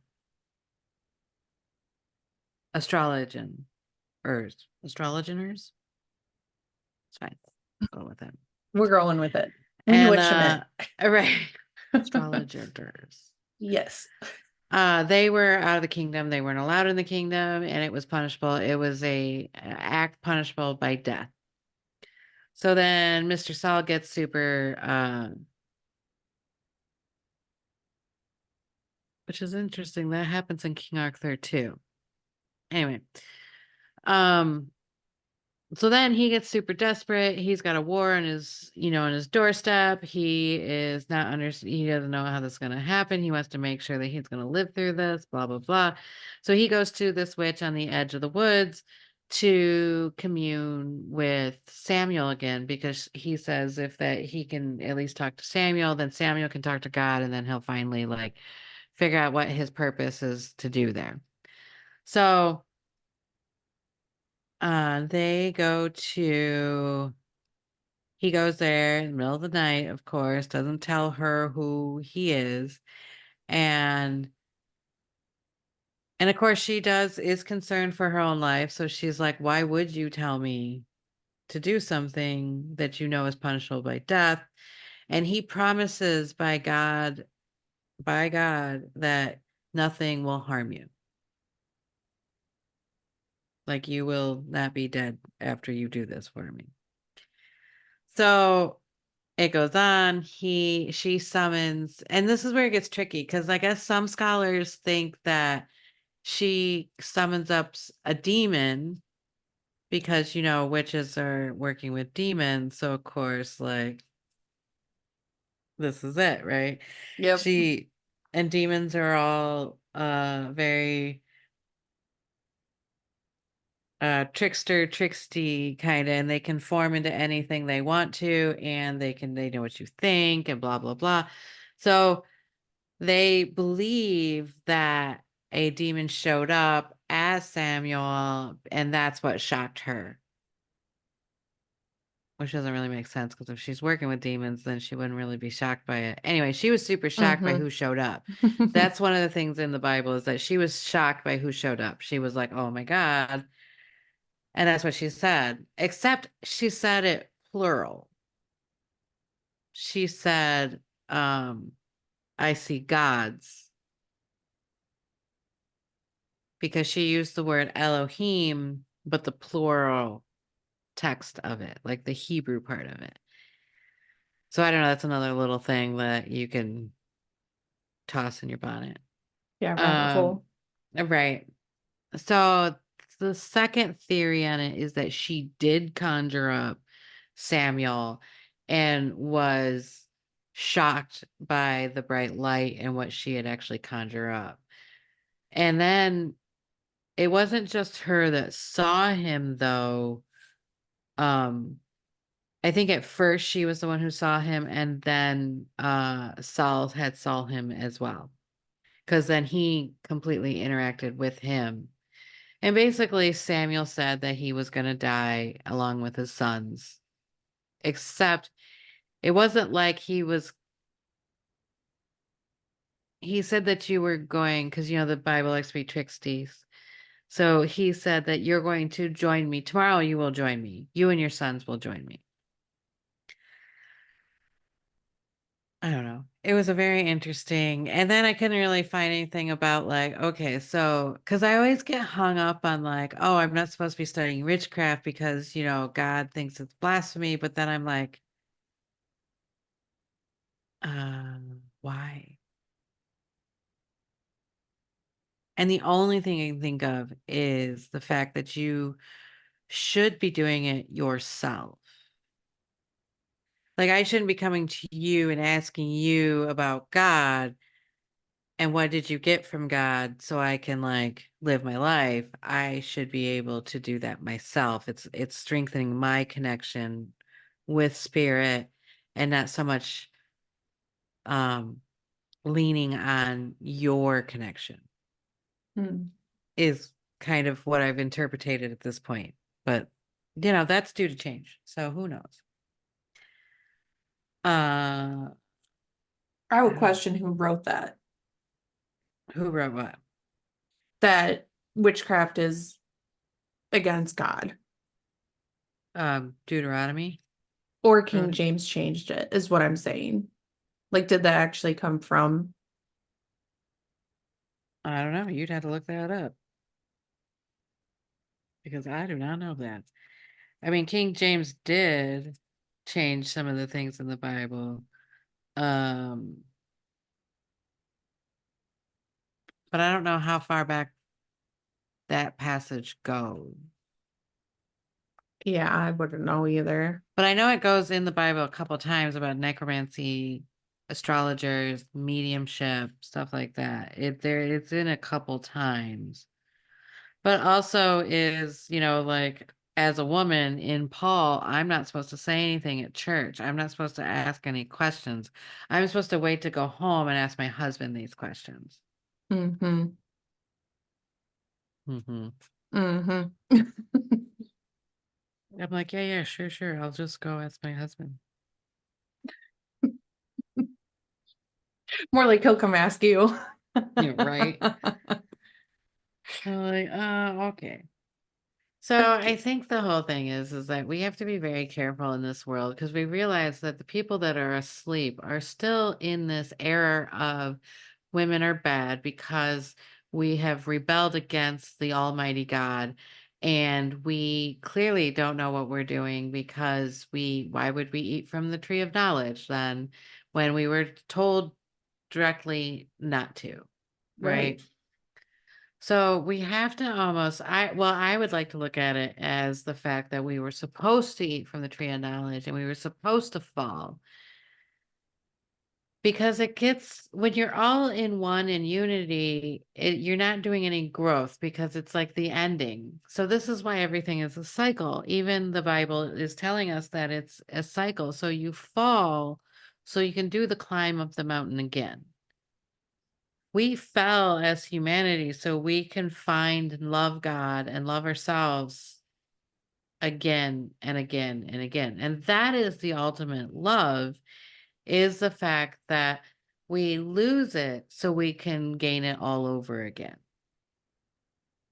Astrologian or astrologers. It's fine. Go with it. We're going with it. We knew And what you meant. right. Astrologers. Yes. They were out of the kingdom. They weren't allowed in the kingdom, and it was punishable. It was a act punishable by death. So then Mr. Saul gets super, which is interesting. That happens in King Arthur too. Anyway, um, so then he gets super desperate. He's got a war on his doorstep. He is not he doesn't know how this is going to happen. He wants to make sure that he's going to live through this, blah, blah, blah. So he goes to this witch on the edge of the woods to commune with Samuel again, because he says if that he can at least talk to Samuel, then Samuel can talk to God, and then he'll finally like figure out what his purpose is to do there. So they go to he goes there in the middle of the night, of course, doesn't tell her who he is. And of course she is concerned for her own life. So she's like, why would you tell me to do something that you know is punishable by death? And he promises by God, that nothing will harm you. Like, you will not be dead after you do this for me. So it goes on. She summons, and this is where it gets tricky, because I guess some scholars think that she summons up a demon because, witches are working with demons. So, of course, like, this is it, right? Yep. She, and demons are all very trickster, tricksty kind of, and they can form into anything they want to, and they know what you think, and blah, blah, blah. So they believe that a demon showed up as Samuel, and that's what shocked her. Which doesn't really make sense, because if she's working with demons, then she wouldn't really be shocked by it. Anyway, she was super shocked by who showed up. That's one of the things in the Bible, is that she was shocked by who showed up. She was like, oh my God. And that's what she said, except she said it plural. She said, I see gods, because she used the word Elohim, but the plural text of it, like the Hebrew part of it. So I don't know. That's another little thing that you can toss in your bonnet. Yeah, rabbit Um, hole. right. So the second theory on it is that she did conjure up Samuel and was shocked by the bright light and what she had actually conjured up. And then it wasn't just her that saw him, though. I think at first she was the one who saw him, and then Saul had saw him as well, because then he completely interacted with him. And basically Samuel said that he was going to die along with his sons, except it wasn't like he said that you were going, because the Bible likes to be tricksties. So he said that you're going to join me tomorrow. You will join me. You and your sons will join me. I don't know. It was a very interesting, and then I couldn't really find anything about like, okay, so because I always get hung up on like, oh, I'm not supposed to be studying witchcraft because, God thinks it's blasphemy, but then I'm like, why? And the only thing I can think of is the fact that you should be doing it yourself. Like, I shouldn't be coming to you and asking you about God and what did you get from God so I can like live my life. I should be able to do that myself. It's strengthening my connection with spirit and not so much um leaning on your connection Hmm. is kind of what I've interpreted at this point. But that's due to change. So who knows? Uh I I would don't know. question who wrote that, Who wrote what? that witchcraft is against God, Deuteronomy or wrote King it. James changed it, is what I'm saying. Like, did that actually come from? I don't know. You'd have to look that up because I do not know that. I mean, King James did change some of the things in the Bible. Um, but I don't know how far back that passage goes. Yeah, I wouldn't know either. But I know it goes in the Bible a couple times about necromancy, astrologers, mediumship, stuff like that. It's in a couple times. But also is, like as a woman in Paul, I'm not supposed to say anything at church. I'm not supposed to ask any questions. I'm supposed to wait to go home and ask my husband these questions. Mm-hmm. Hmm. Mm-hmm. I'm like, yeah, yeah, sure, sure. I'll just go ask my husband. More like he'll come ask you. Yeah, right. I'm like, okay. So I Okay. think the whole thing is that we have to be very careful in this world because we realize that the people that are asleep are still in this era of women are bad because we have rebelled against the Almighty God and we clearly don't know what we're doing because why would we eat from the tree of knowledge then when we were told directly not to, Right. right? So we have to almost I would like to look at it as the fact that we were supposed to eat from the tree of knowledge and we were supposed to fall because it gets when you're all in one in unity, you're not doing any growth because it's like the ending. So this is why everything is a cycle. Even the Bible is telling us that it's a cycle. So you fall so you can do the climb up the mountain again. We fell as humanity so we can find and love God and love ourselves again and again and again. And that is the ultimate love is the fact that we lose it so we can gain it all over again.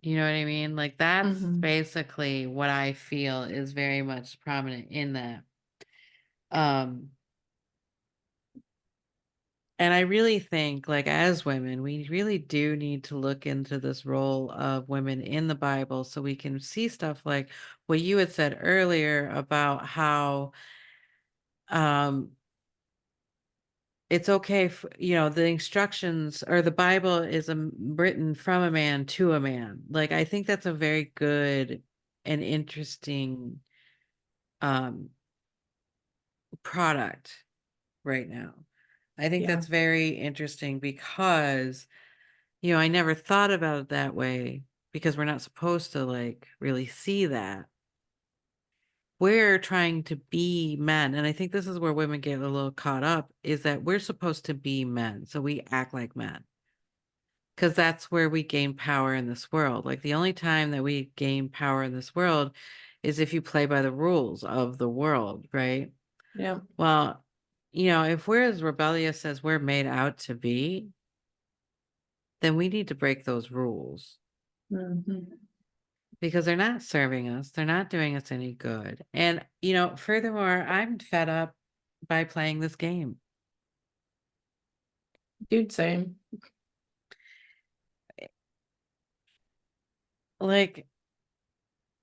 You know what I mean? Like that's Mm-hmm. basically what I feel is very much prominent in that. Um And I really think, like, as women, we really do need to look into this role of women in the Bible so we can see stuff like what you had said earlier about how um, it's okay, the instructions or the Bible is written from a man to a man. Like, I think that's a very good and interesting um, product right now. I think Yeah. that's very interesting because I never thought about it that way because we're not supposed to like really see that. We're trying to be men. And I think this is where women get a little caught up is that we're supposed to be men. So we act like men because that's where we gain power in this world. Like the only time that we gain power in this world is if you play by the rules of the world, right? Yeah. Well, if we're as rebellious as we're made out to be, then we need to break those rules Mm-hmm. because they're not serving us. They're not doing us any good. And, furthermore, I'm fed up by playing this game. Dude, same. Like,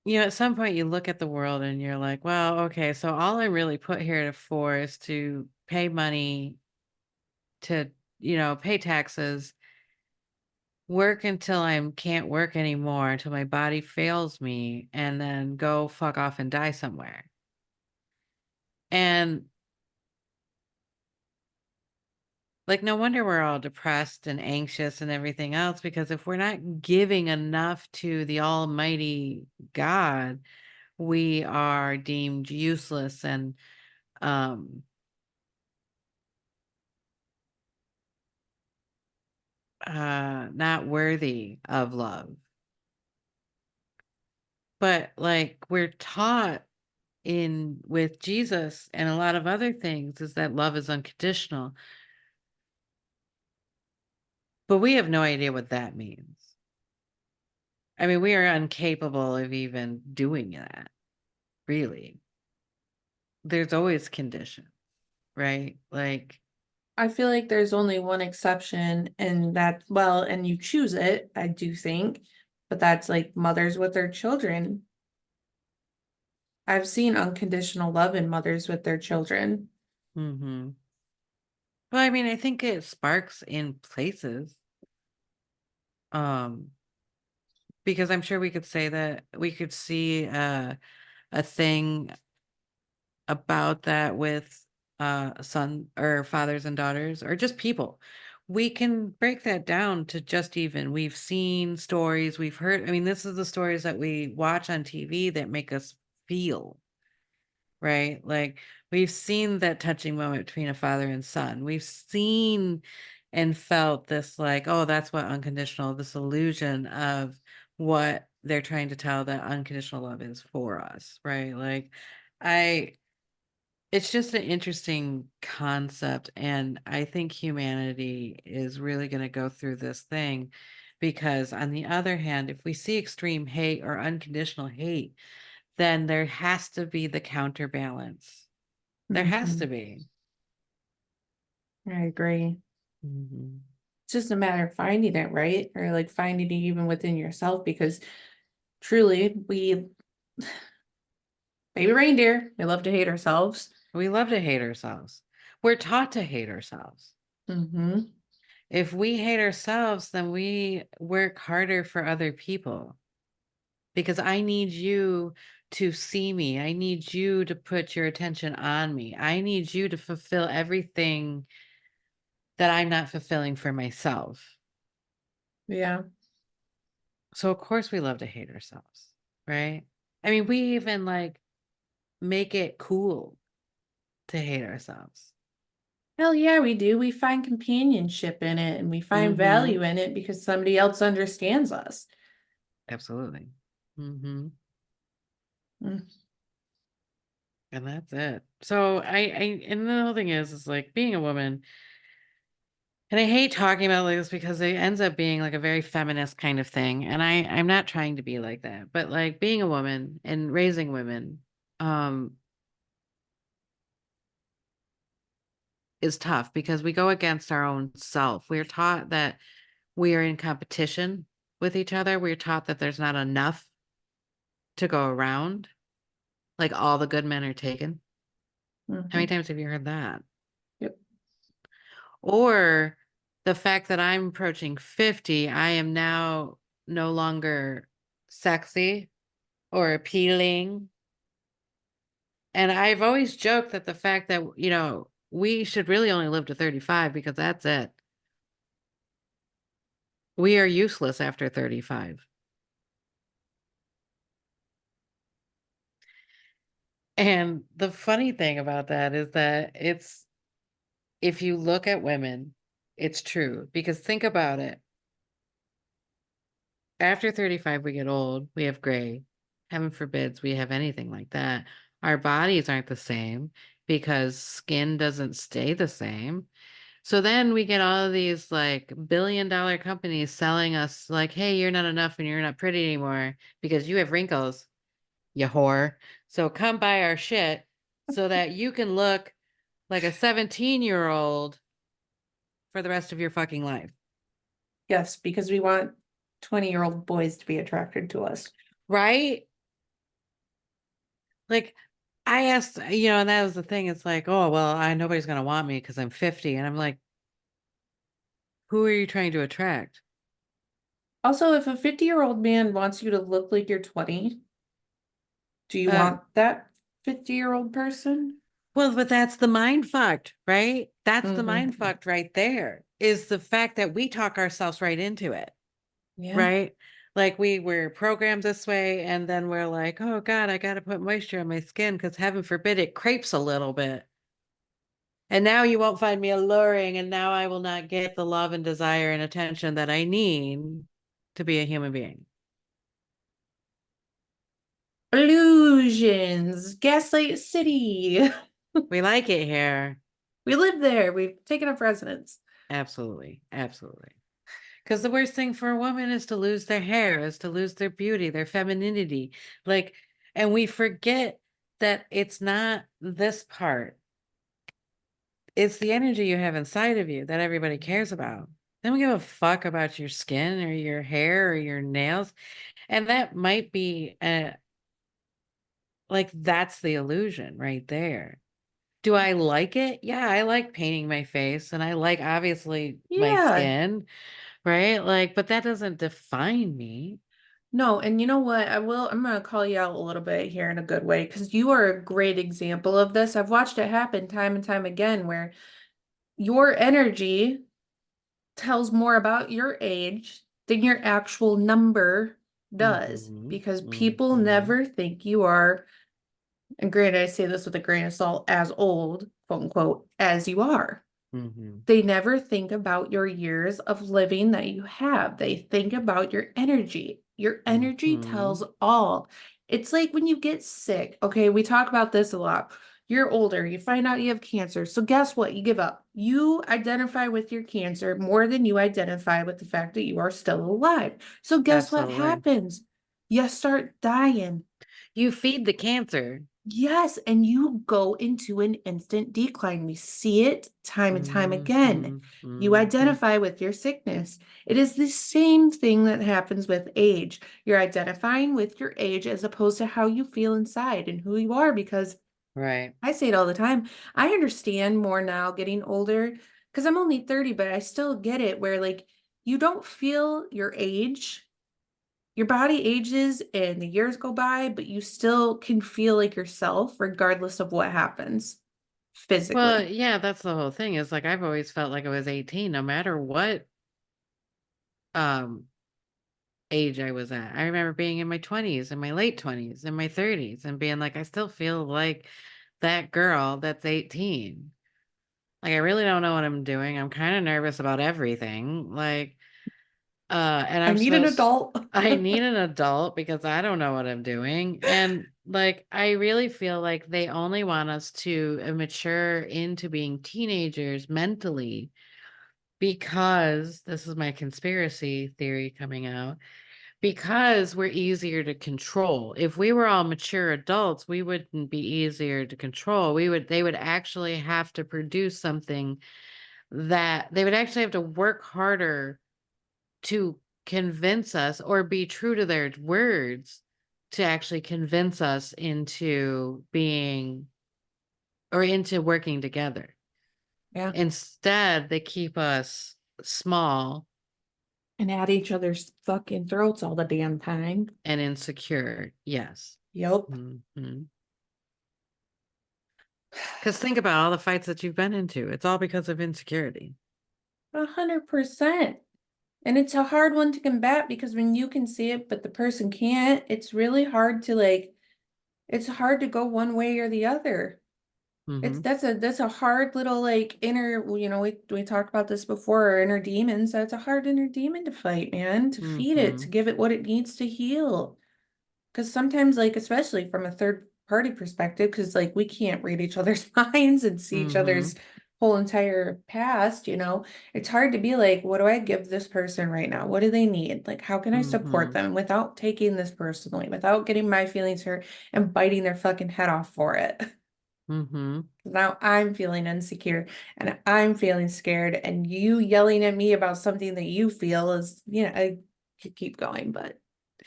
at some point you look at the world and you're like, well, okay, so all I'm really put here for is to pay money to, pay taxes, work until I can't work anymore, until my body fails me, and then go fuck off and die somewhere. And like, no wonder we're all depressed and anxious and everything else, because if we're not giving enough to the Almighty God, we are deemed useless and um not worthy of love. But like we're taught in with Jesus and a lot of other things is that love is unconditional, but we have no idea what that means. I mean, we are incapable of even doing that, really. There's always condition, right? Like, I feel like there's only one exception, and that, well, and you choose it, I do think, but that's like mothers with their children. I've seen unconditional love in mothers with their children. mhm. Well, I mean, I think it sparks in places. Um, because I'm sure we could say that we could see a thing about that with son or fathers and daughters or just people. We can break that down to just even we've seen stories, we've heard. I mean, this is the stories that we watch on TV that make us feel, right? Like we've seen that touching moment between a father and son. We've seen and felt this like, oh, that's what unconditional, this illusion of what they're trying to tell that unconditional love is for us, right? Like I it's just an interesting concept, and I think humanity is really going to go through this thing because, on the other hand, if we see extreme hate or unconditional hate, then there has to be the counterbalance. There has to Mhm. be. I agree. Mhm. It's just a matter of finding it, right? Or like finding it even within yourself, because truly, we, baby reindeer, we love to hate ourselves. We love to hate ourselves. We're taught to hate ourselves. Mm-hmm. If we hate ourselves, then we work harder for other people. Because I need you to see me. I need you to put your attention on me. I need you to fulfill everything that I'm not fulfilling for myself. Yeah. So of course we love to hate ourselves, right? I mean, we even like make it cool to hate ourselves. Hell yeah, we do. We find companionship in it, and we find Mhm. value in it because somebody else understands us. Absolutely. Mhm. Mm. And that's it. So I and the whole thing is like being a woman. And I hate talking about this because it ends up being like a very feminist kind of thing. And I'm not trying to be like that, but like being a woman and raising women um is tough because we go against our own self. We're taught that we are in competition with each other. We're taught that there's not enough to go around. Like all the good men are taken. How many Mhm. times have you heard that? Yep. Or the fact that I'm approaching 50, I am now no longer sexy or appealing. And I've always joked that the fact that, we should really only live to 35 because that's it. We are useless after 35. And the funny thing about that is that if you look at women, it's true because think about it. After 35, we get old, we have gray. Heaven forbids we have anything like that. Our bodies aren't the same because skin doesn't stay the same. So then we get all of these like billion-dollar companies selling us like, hey, you're not enough and you're not pretty anymore because you have wrinkles, you whore. So come buy our shit so that you can look like a 17-year-old for the rest of your fucking life. Yes, because we want 20-year-old boys to be attracted to us. Right? Like, I asked, and that was the thing. It's like, oh, well, nobody's going to want me because I'm 50. And I'm like, who are you trying to attract? Also, if a 50-year-old man wants you to look like you're 20, do you Uh, want that 50-year-old person? well, but that's the mind fucked, right? That's the mind Mm-hmm. fucked right there, is the fact that we talk ourselves right into it, Yeah. right? Like we were programmed this way, and then we're like, oh God, I got to put moisture on my skin because heaven forbid it crepes a little bit. And now you won't find me alluring, and now I will not get the love and desire and attention that I need to be a human being. Illusions, Gaslight City. We like it here. We live there. We've taken up residence. Absolutely. Absolutely. Because the worst thing for a woman is to lose their hair, is to lose their beauty, their femininity. Like, and we forget that it's not this part, it's the energy you have inside of you that everybody cares about. They don't give a fuck about your skin or your hair or your nails. And that might be like, that's the illusion right there. Do I like it? Yeah, I like painting my face and I like obviously my Yeah. skin, right? Like, but that doesn't define me. No, and you know what? I'm gonna call you out a little bit here in a good way because you are a great example of this. I've watched it happen time and time again where your energy tells more about your age than your actual number does Mm-hmm. because people Mm-hmm. never think you are, and granted, I say this with a grain of salt, as old, quote unquote, as you are. Mm-hmm. They never think about your years of living that you have. They think about your energy. Your energy Mm-hmm. tells all. It's like when you get sick. Okay, we talk about this a lot. You're older, you find out you have cancer. So guess what? You give up. You identify with your cancer more than you identify with the fact that you are still alive. So guess what Absolutely. happens? You start dying. You feed the cancer. Yes, and you go into an instant decline. We see it time and time again. Mm-hmm. You Mm-hmm. identify with your sickness. It is the same thing that happens with age. You're identifying with your age as opposed to how you feel inside and who you are, because Right. I say it all the time. I understand more now getting older because I'm only 30, but I still get it where like you don't feel your age, your body ages and the years go by, but you still can feel like yourself regardless of what happens Well, physically. yeah, that's the whole thing. Is like I've always felt like I was 18, no matter what um age I was at. I remember being in my 20s, in my late 20s, in my 30s, and being like, I still feel like that girl that's 18. Like I really don't know what I'm doing. I'm kind of nervous about everything. Like, and I I'm need an supposed adult. I need an adult because I don't know what I'm doing. And like I really feel like they only want us to mature into being teenagers mentally because this is my conspiracy theory coming out, because we're easier to control. If we were all mature adults, we wouldn't be easier to control. They would actually have to produce something that they would actually have to work harder to convince us or be true to their words to actually convince us into being or into working together. Yeah. Instead, they keep us small And at each other's fucking throats all the damn time. and insecure. Yes. Yep. Because think about all the fights that you've been into. It's all because of insecurity. 100%. And it's a hard one to combat because when you can see it, but the person can't, it's really hard to like, it's hard to go one way or the other. It's Hmm. that's a hard little like inner, we talked about this before, our inner demons. That's a hard inner demon to fight, man, to feed it, to Hmm. give it what it needs to heal. Because sometimes, like, especially from a third party perspective, because like we can't read each other's minds and see each other's Hmm. whole entire past, it's hard to be like, what do I give this person right now? What do they need? Like, how can I support Hmm. them without taking this personally, without getting my feelings hurt and biting their fucking head off for it? Mm-hmm. Now I'm feeling insecure and I'm feeling scared, and you yelling at me about something that you feel is, I could keep going, but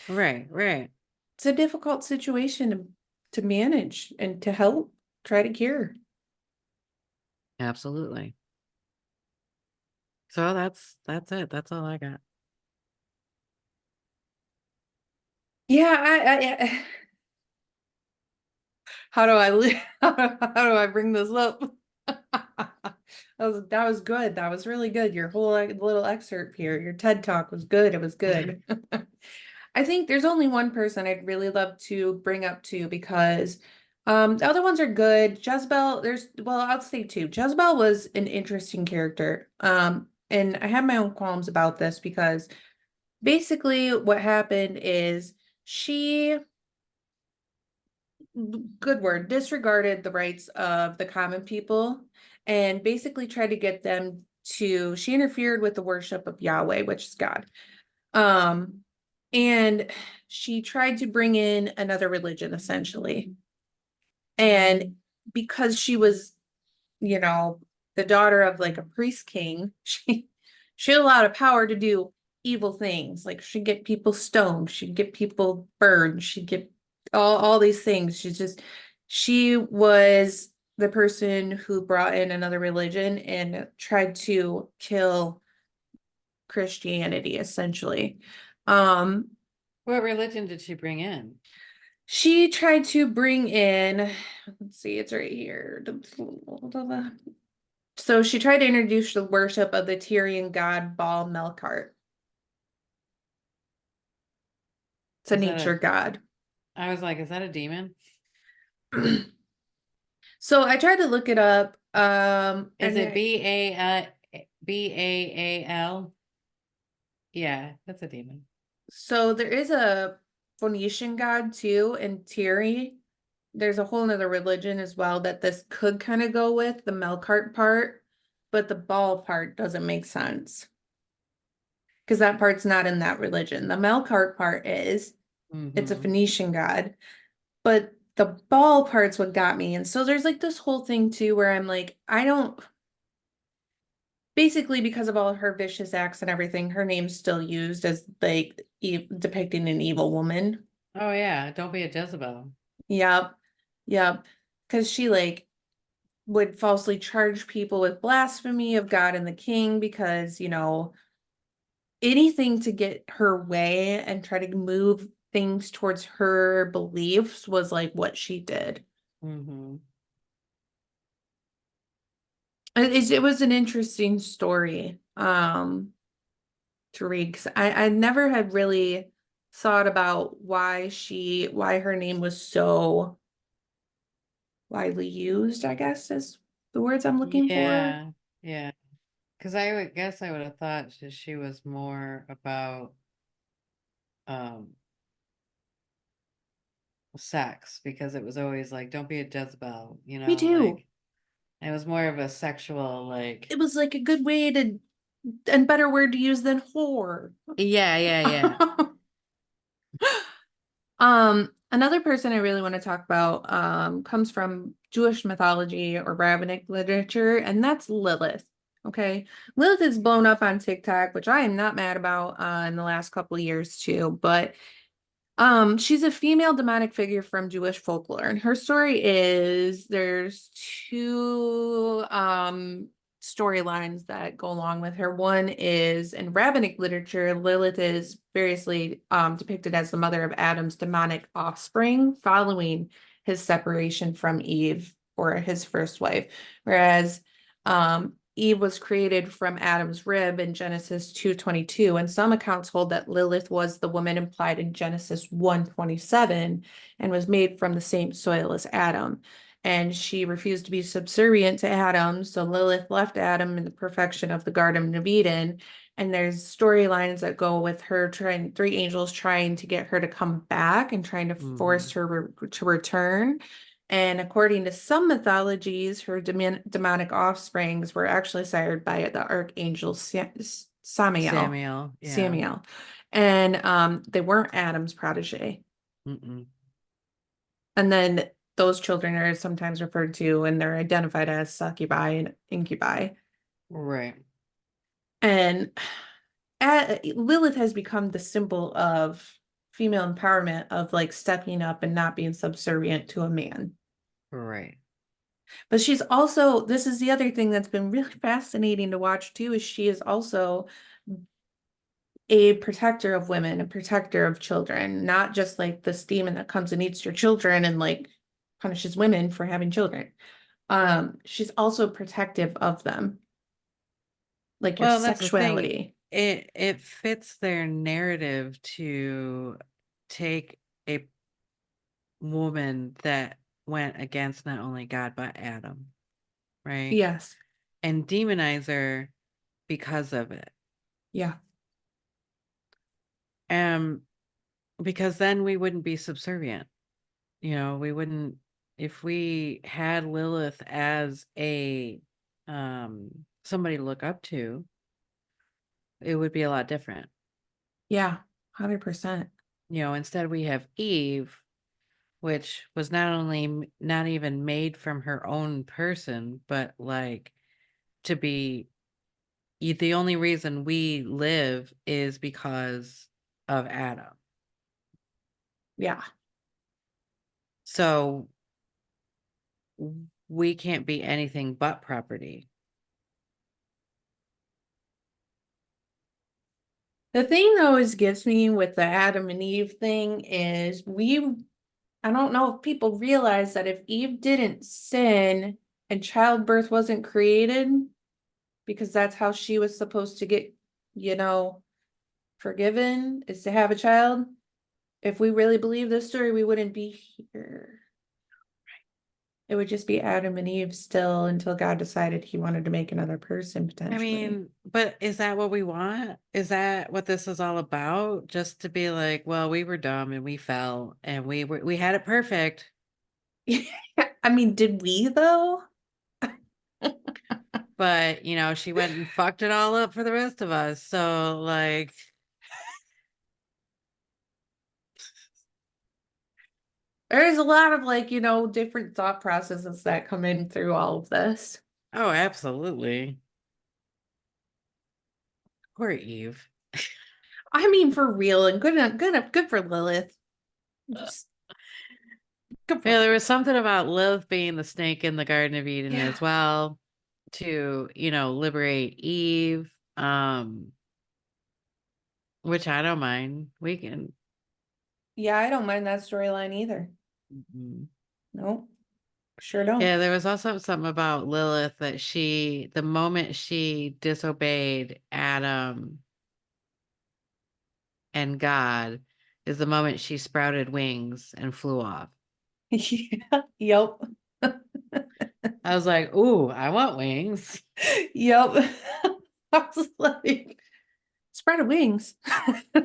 Right, right. it's a difficult situation to manage and to help try to cure. Absolutely. So that's it. That's all I got. Yeah, how do I how do I bring this up? That was good. That was really good. Your whole little excerpt here, your TED talk was good. It was good. I think there's only one person I'd really love to bring up too, because the other ones are good. Jezebel, well, I'll say two. Jezebel was an interesting character. And I have my own qualms about this because basically what happened is she, good word, disregarded the rights of the common people and basically tried to get them she interfered with the worship of Yahweh, which is God. Um, and she tried to bring in another religion essentially. And because she was, you know, the daughter of like a priest king, she had a lot of power to do evil things. Like she'd get people stoned, she'd get people burned, she'd get all these things. She was the person who brought in another religion and tried to kill Christianity essentially. Um, What religion did she bring in? she tried to bring in, let's see, it's right here. So she tried to introduce the worship of the Tyrian god Baal Melkart. It's a Is that nature a, god. I was like, is that a demon? So I tried to look it up. Is it Baal? Yeah, that's a demon. So there is a Phoenician god too, in Tyre. There's a whole nother religion as well that this could kind of go with the Melkart part, but the Baal part doesn't make sense because that part's not in that religion. The Melkart part is, it's a Mm-hmm. Phoenician god, but the Baal part's what got me. And so there's like this whole thing too where I'm like, I don't, basically because of all her vicious acts and everything, her name's still used as like depicting an evil woman. Oh yeah, don't be a Jezebel. Yep. Yep. Because she like would falsely charge people with blasphemy of God and the king because, anything to get her way and try to move things towards her beliefs was like what she did. Mm-hmm. It was an interesting story to read because I never had really thought about why her name was so widely used, I guess is the words I'm looking for. Yeah, yeah. Because I would guess I would have thought she was more about um sex because it was always like, don't be a Jezebel, Me too. like it was more of a sexual like It was like a good way to and better word to use than whore. yeah, yeah, yeah. Another person I really want to talk about comes from Jewish mythology or rabbinic literature, and that's Lilith. Okay. Lilith is blown up on TikTok, which I am not mad about in the last couple of years too, but she's a female demonic figure from Jewish folklore, and her story is there's two storylines that go along with her. One is in rabbinic literature, Lilith is variously depicted as the mother of Adam's demonic offspring following his separation from Eve or his first wife, whereas Eve was created from Adam's rib in Genesis 2:22, and some accounts hold that Lilith was the woman implied in Genesis 1:27 and was made from the same soil as Adam. And she refused to be subservient to Adam, so Lilith left Adam in the perfection of the Garden of Eden. And there's storylines that go with her trying, three angels trying to get her to come back and trying to Mm-hmm. force her to return. And according to some mythologies, her demonic offsprings were actually sired by the archangel Samael. Samuel, yeah. Samuel. And they weren't Adam's protege. Mm-mm. And then those children are sometimes referred to and they're identified as succubi and incubi. Right. And Lilith has become the symbol of female empowerment, of like stepping up and not being subservient to a man. Right. But she's also, this is the other thing that's been really fascinating to watch too, is she is also a protector of women, a protector of children, not just like this demon that comes and eats your children and like punishes women for having children. She's also protective of them, like your Well, that's the thing. sexuality. It fits their narrative to take a woman that went against not only God but Adam, right? Yes. And demonize her because of it. Yeah. Um, because then we wouldn't be subservient. We wouldn't, if we had Lilith as a somebody to look up to, it would be a lot different. Yeah. 100%. Instead we have Eve, which was not even made from her own person, but like to be the only reason we live is because of Adam. Yeah. So we can't be anything but property. The thing that always gets me with the Adam and Eve thing is I don't know if people realize that if Eve didn't sin and childbirth wasn't created, because that's how she was supposed to get, you know, forgiven, is to have a child. If we really believe this story, we wouldn't be here. It would just be Adam and Eve still until God decided he wanted to make another person I potentially. mean, but is that what we want? Is that what this is all about? Just to be like, well, we were dumb and we fell and we had it perfect, I mean, did we though? but she went and fucked it all up for the rest of us. So like, There's a lot of like, different thought processes that come in through all of this. oh, absolutely. Poor Eve. I mean, for real, and good for Lilith. Just good for Yeah, there her. was something about Lilith being the snake in the Garden of Eden Yeah. as well to, liberate Eve. Which I don't mind. We can. Yeah, I don't mind that storyline either. Mhm. No, sure don't. Yeah, there was also something about Lilith that the moment she disobeyed Adam and God, is the moment she sprouted wings and flew off. Yeah, yep. I was like, ooh, I want wings. Yep. I was like, spread of wings. Who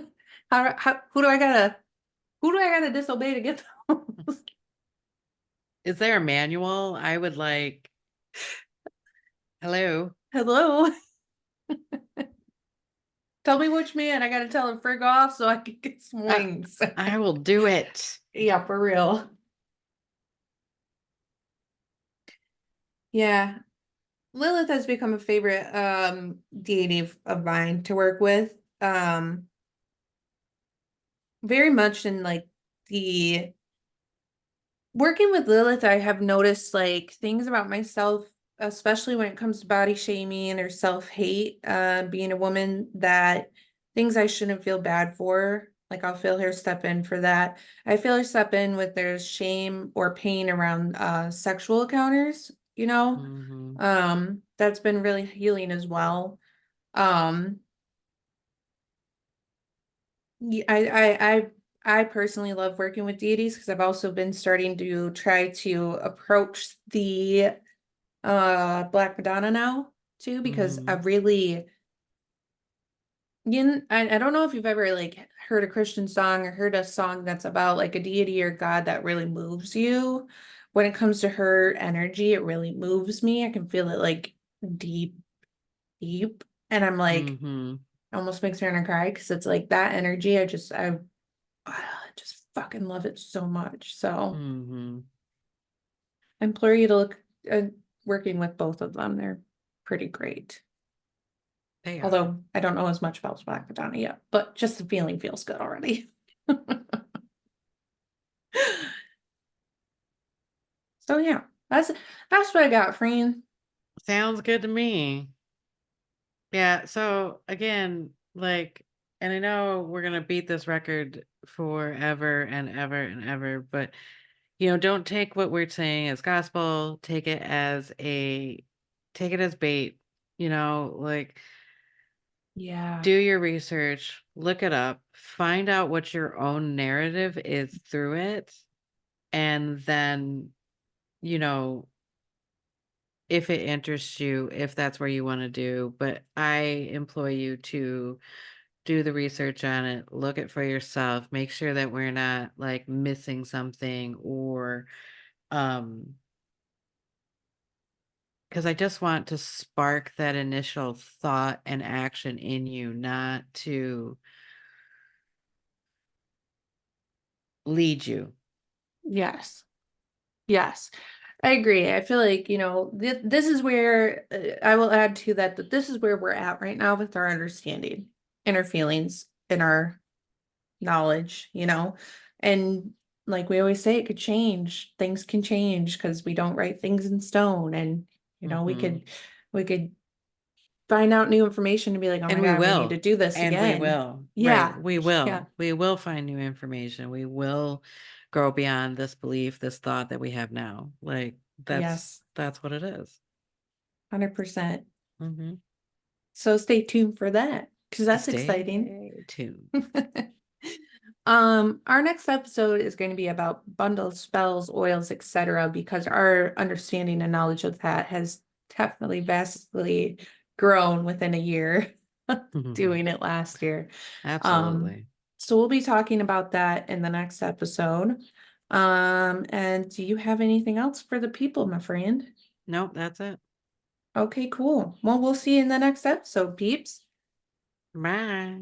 do I gotta disobey to get those? Is there a manual? I would like, hello. Hello? Tell me which man I gotta tell him frig off so I can get some I, wings. I will do it. Yeah, for real. Yeah. Lilith has become a favorite deity of mine to work with. Very much in like the working with Lilith, I have noticed like things about myself, especially when it comes to body shaming or self-hate, being a woman, that things I shouldn't feel bad for. Like I'll feel her step in for that. I feel her step in with there's shame or pain around sexual encounters, Hmm. That's been really healing as well. Um, yeah, I personally love working with deities because I've also been starting to try to approach the Black Madonna now too, because I Hmm. really I don't know if you've ever like heard a Christian song or heard a song that's about like a deity or God that really moves you. When it comes to her energy, it really moves me. I can feel it like deep, deep. And I'm like, Hmm. almost makes me want to cry because it's like that energy. I just fucking love it so much. So Hmm. implore you to look working with both of them. They're pretty great. They are. Although I don't know as much about Black Madonna yet, but just the feeling feels good already. So yeah, that's what I got, friend. Sounds good to me. Yeah, so again, like, and I know we're gonna beat this record forever and ever and ever, but don't take what we're saying as gospel, take it as bait, like Yeah. do your research, look it up, find out what your own narrative is through it, and then, you know, if it interests you, if that's where you want to do. But I employ you to do the research on it, look it for yourself, make sure that we're not like missing something or um because I just want to spark that initial thought and action in you, not to lead you. Yes. Yes. I agree. I feel like, this is where I will add to that this is where we're at right now with our understanding and our feelings and our knowledge, and like we always say, it could change. Things can change because we don't write things in stone. And, we Hmm. could find out new information and be like, oh And my we God, we need to will. do this And we again. will. Right. Yeah. We Yeah. will. We will find new information. We will grow beyond this belief, this thought that we have now. Like Yes. that's what it is. 100%. Mm-hmm. So stay tuned for that because that's exciting. Stay tuned. Our next episode is going to be about bundles, spells, oils, etc., because our understanding and knowledge of that has definitely vastly grown within a year doing it last year. Um, Absolutely. so we'll be talking about that in the next episode. And do you have anything else for the people, my friend? Nope, that's it. Okay, cool. Well, we'll see you in the next episode, peeps. Bye.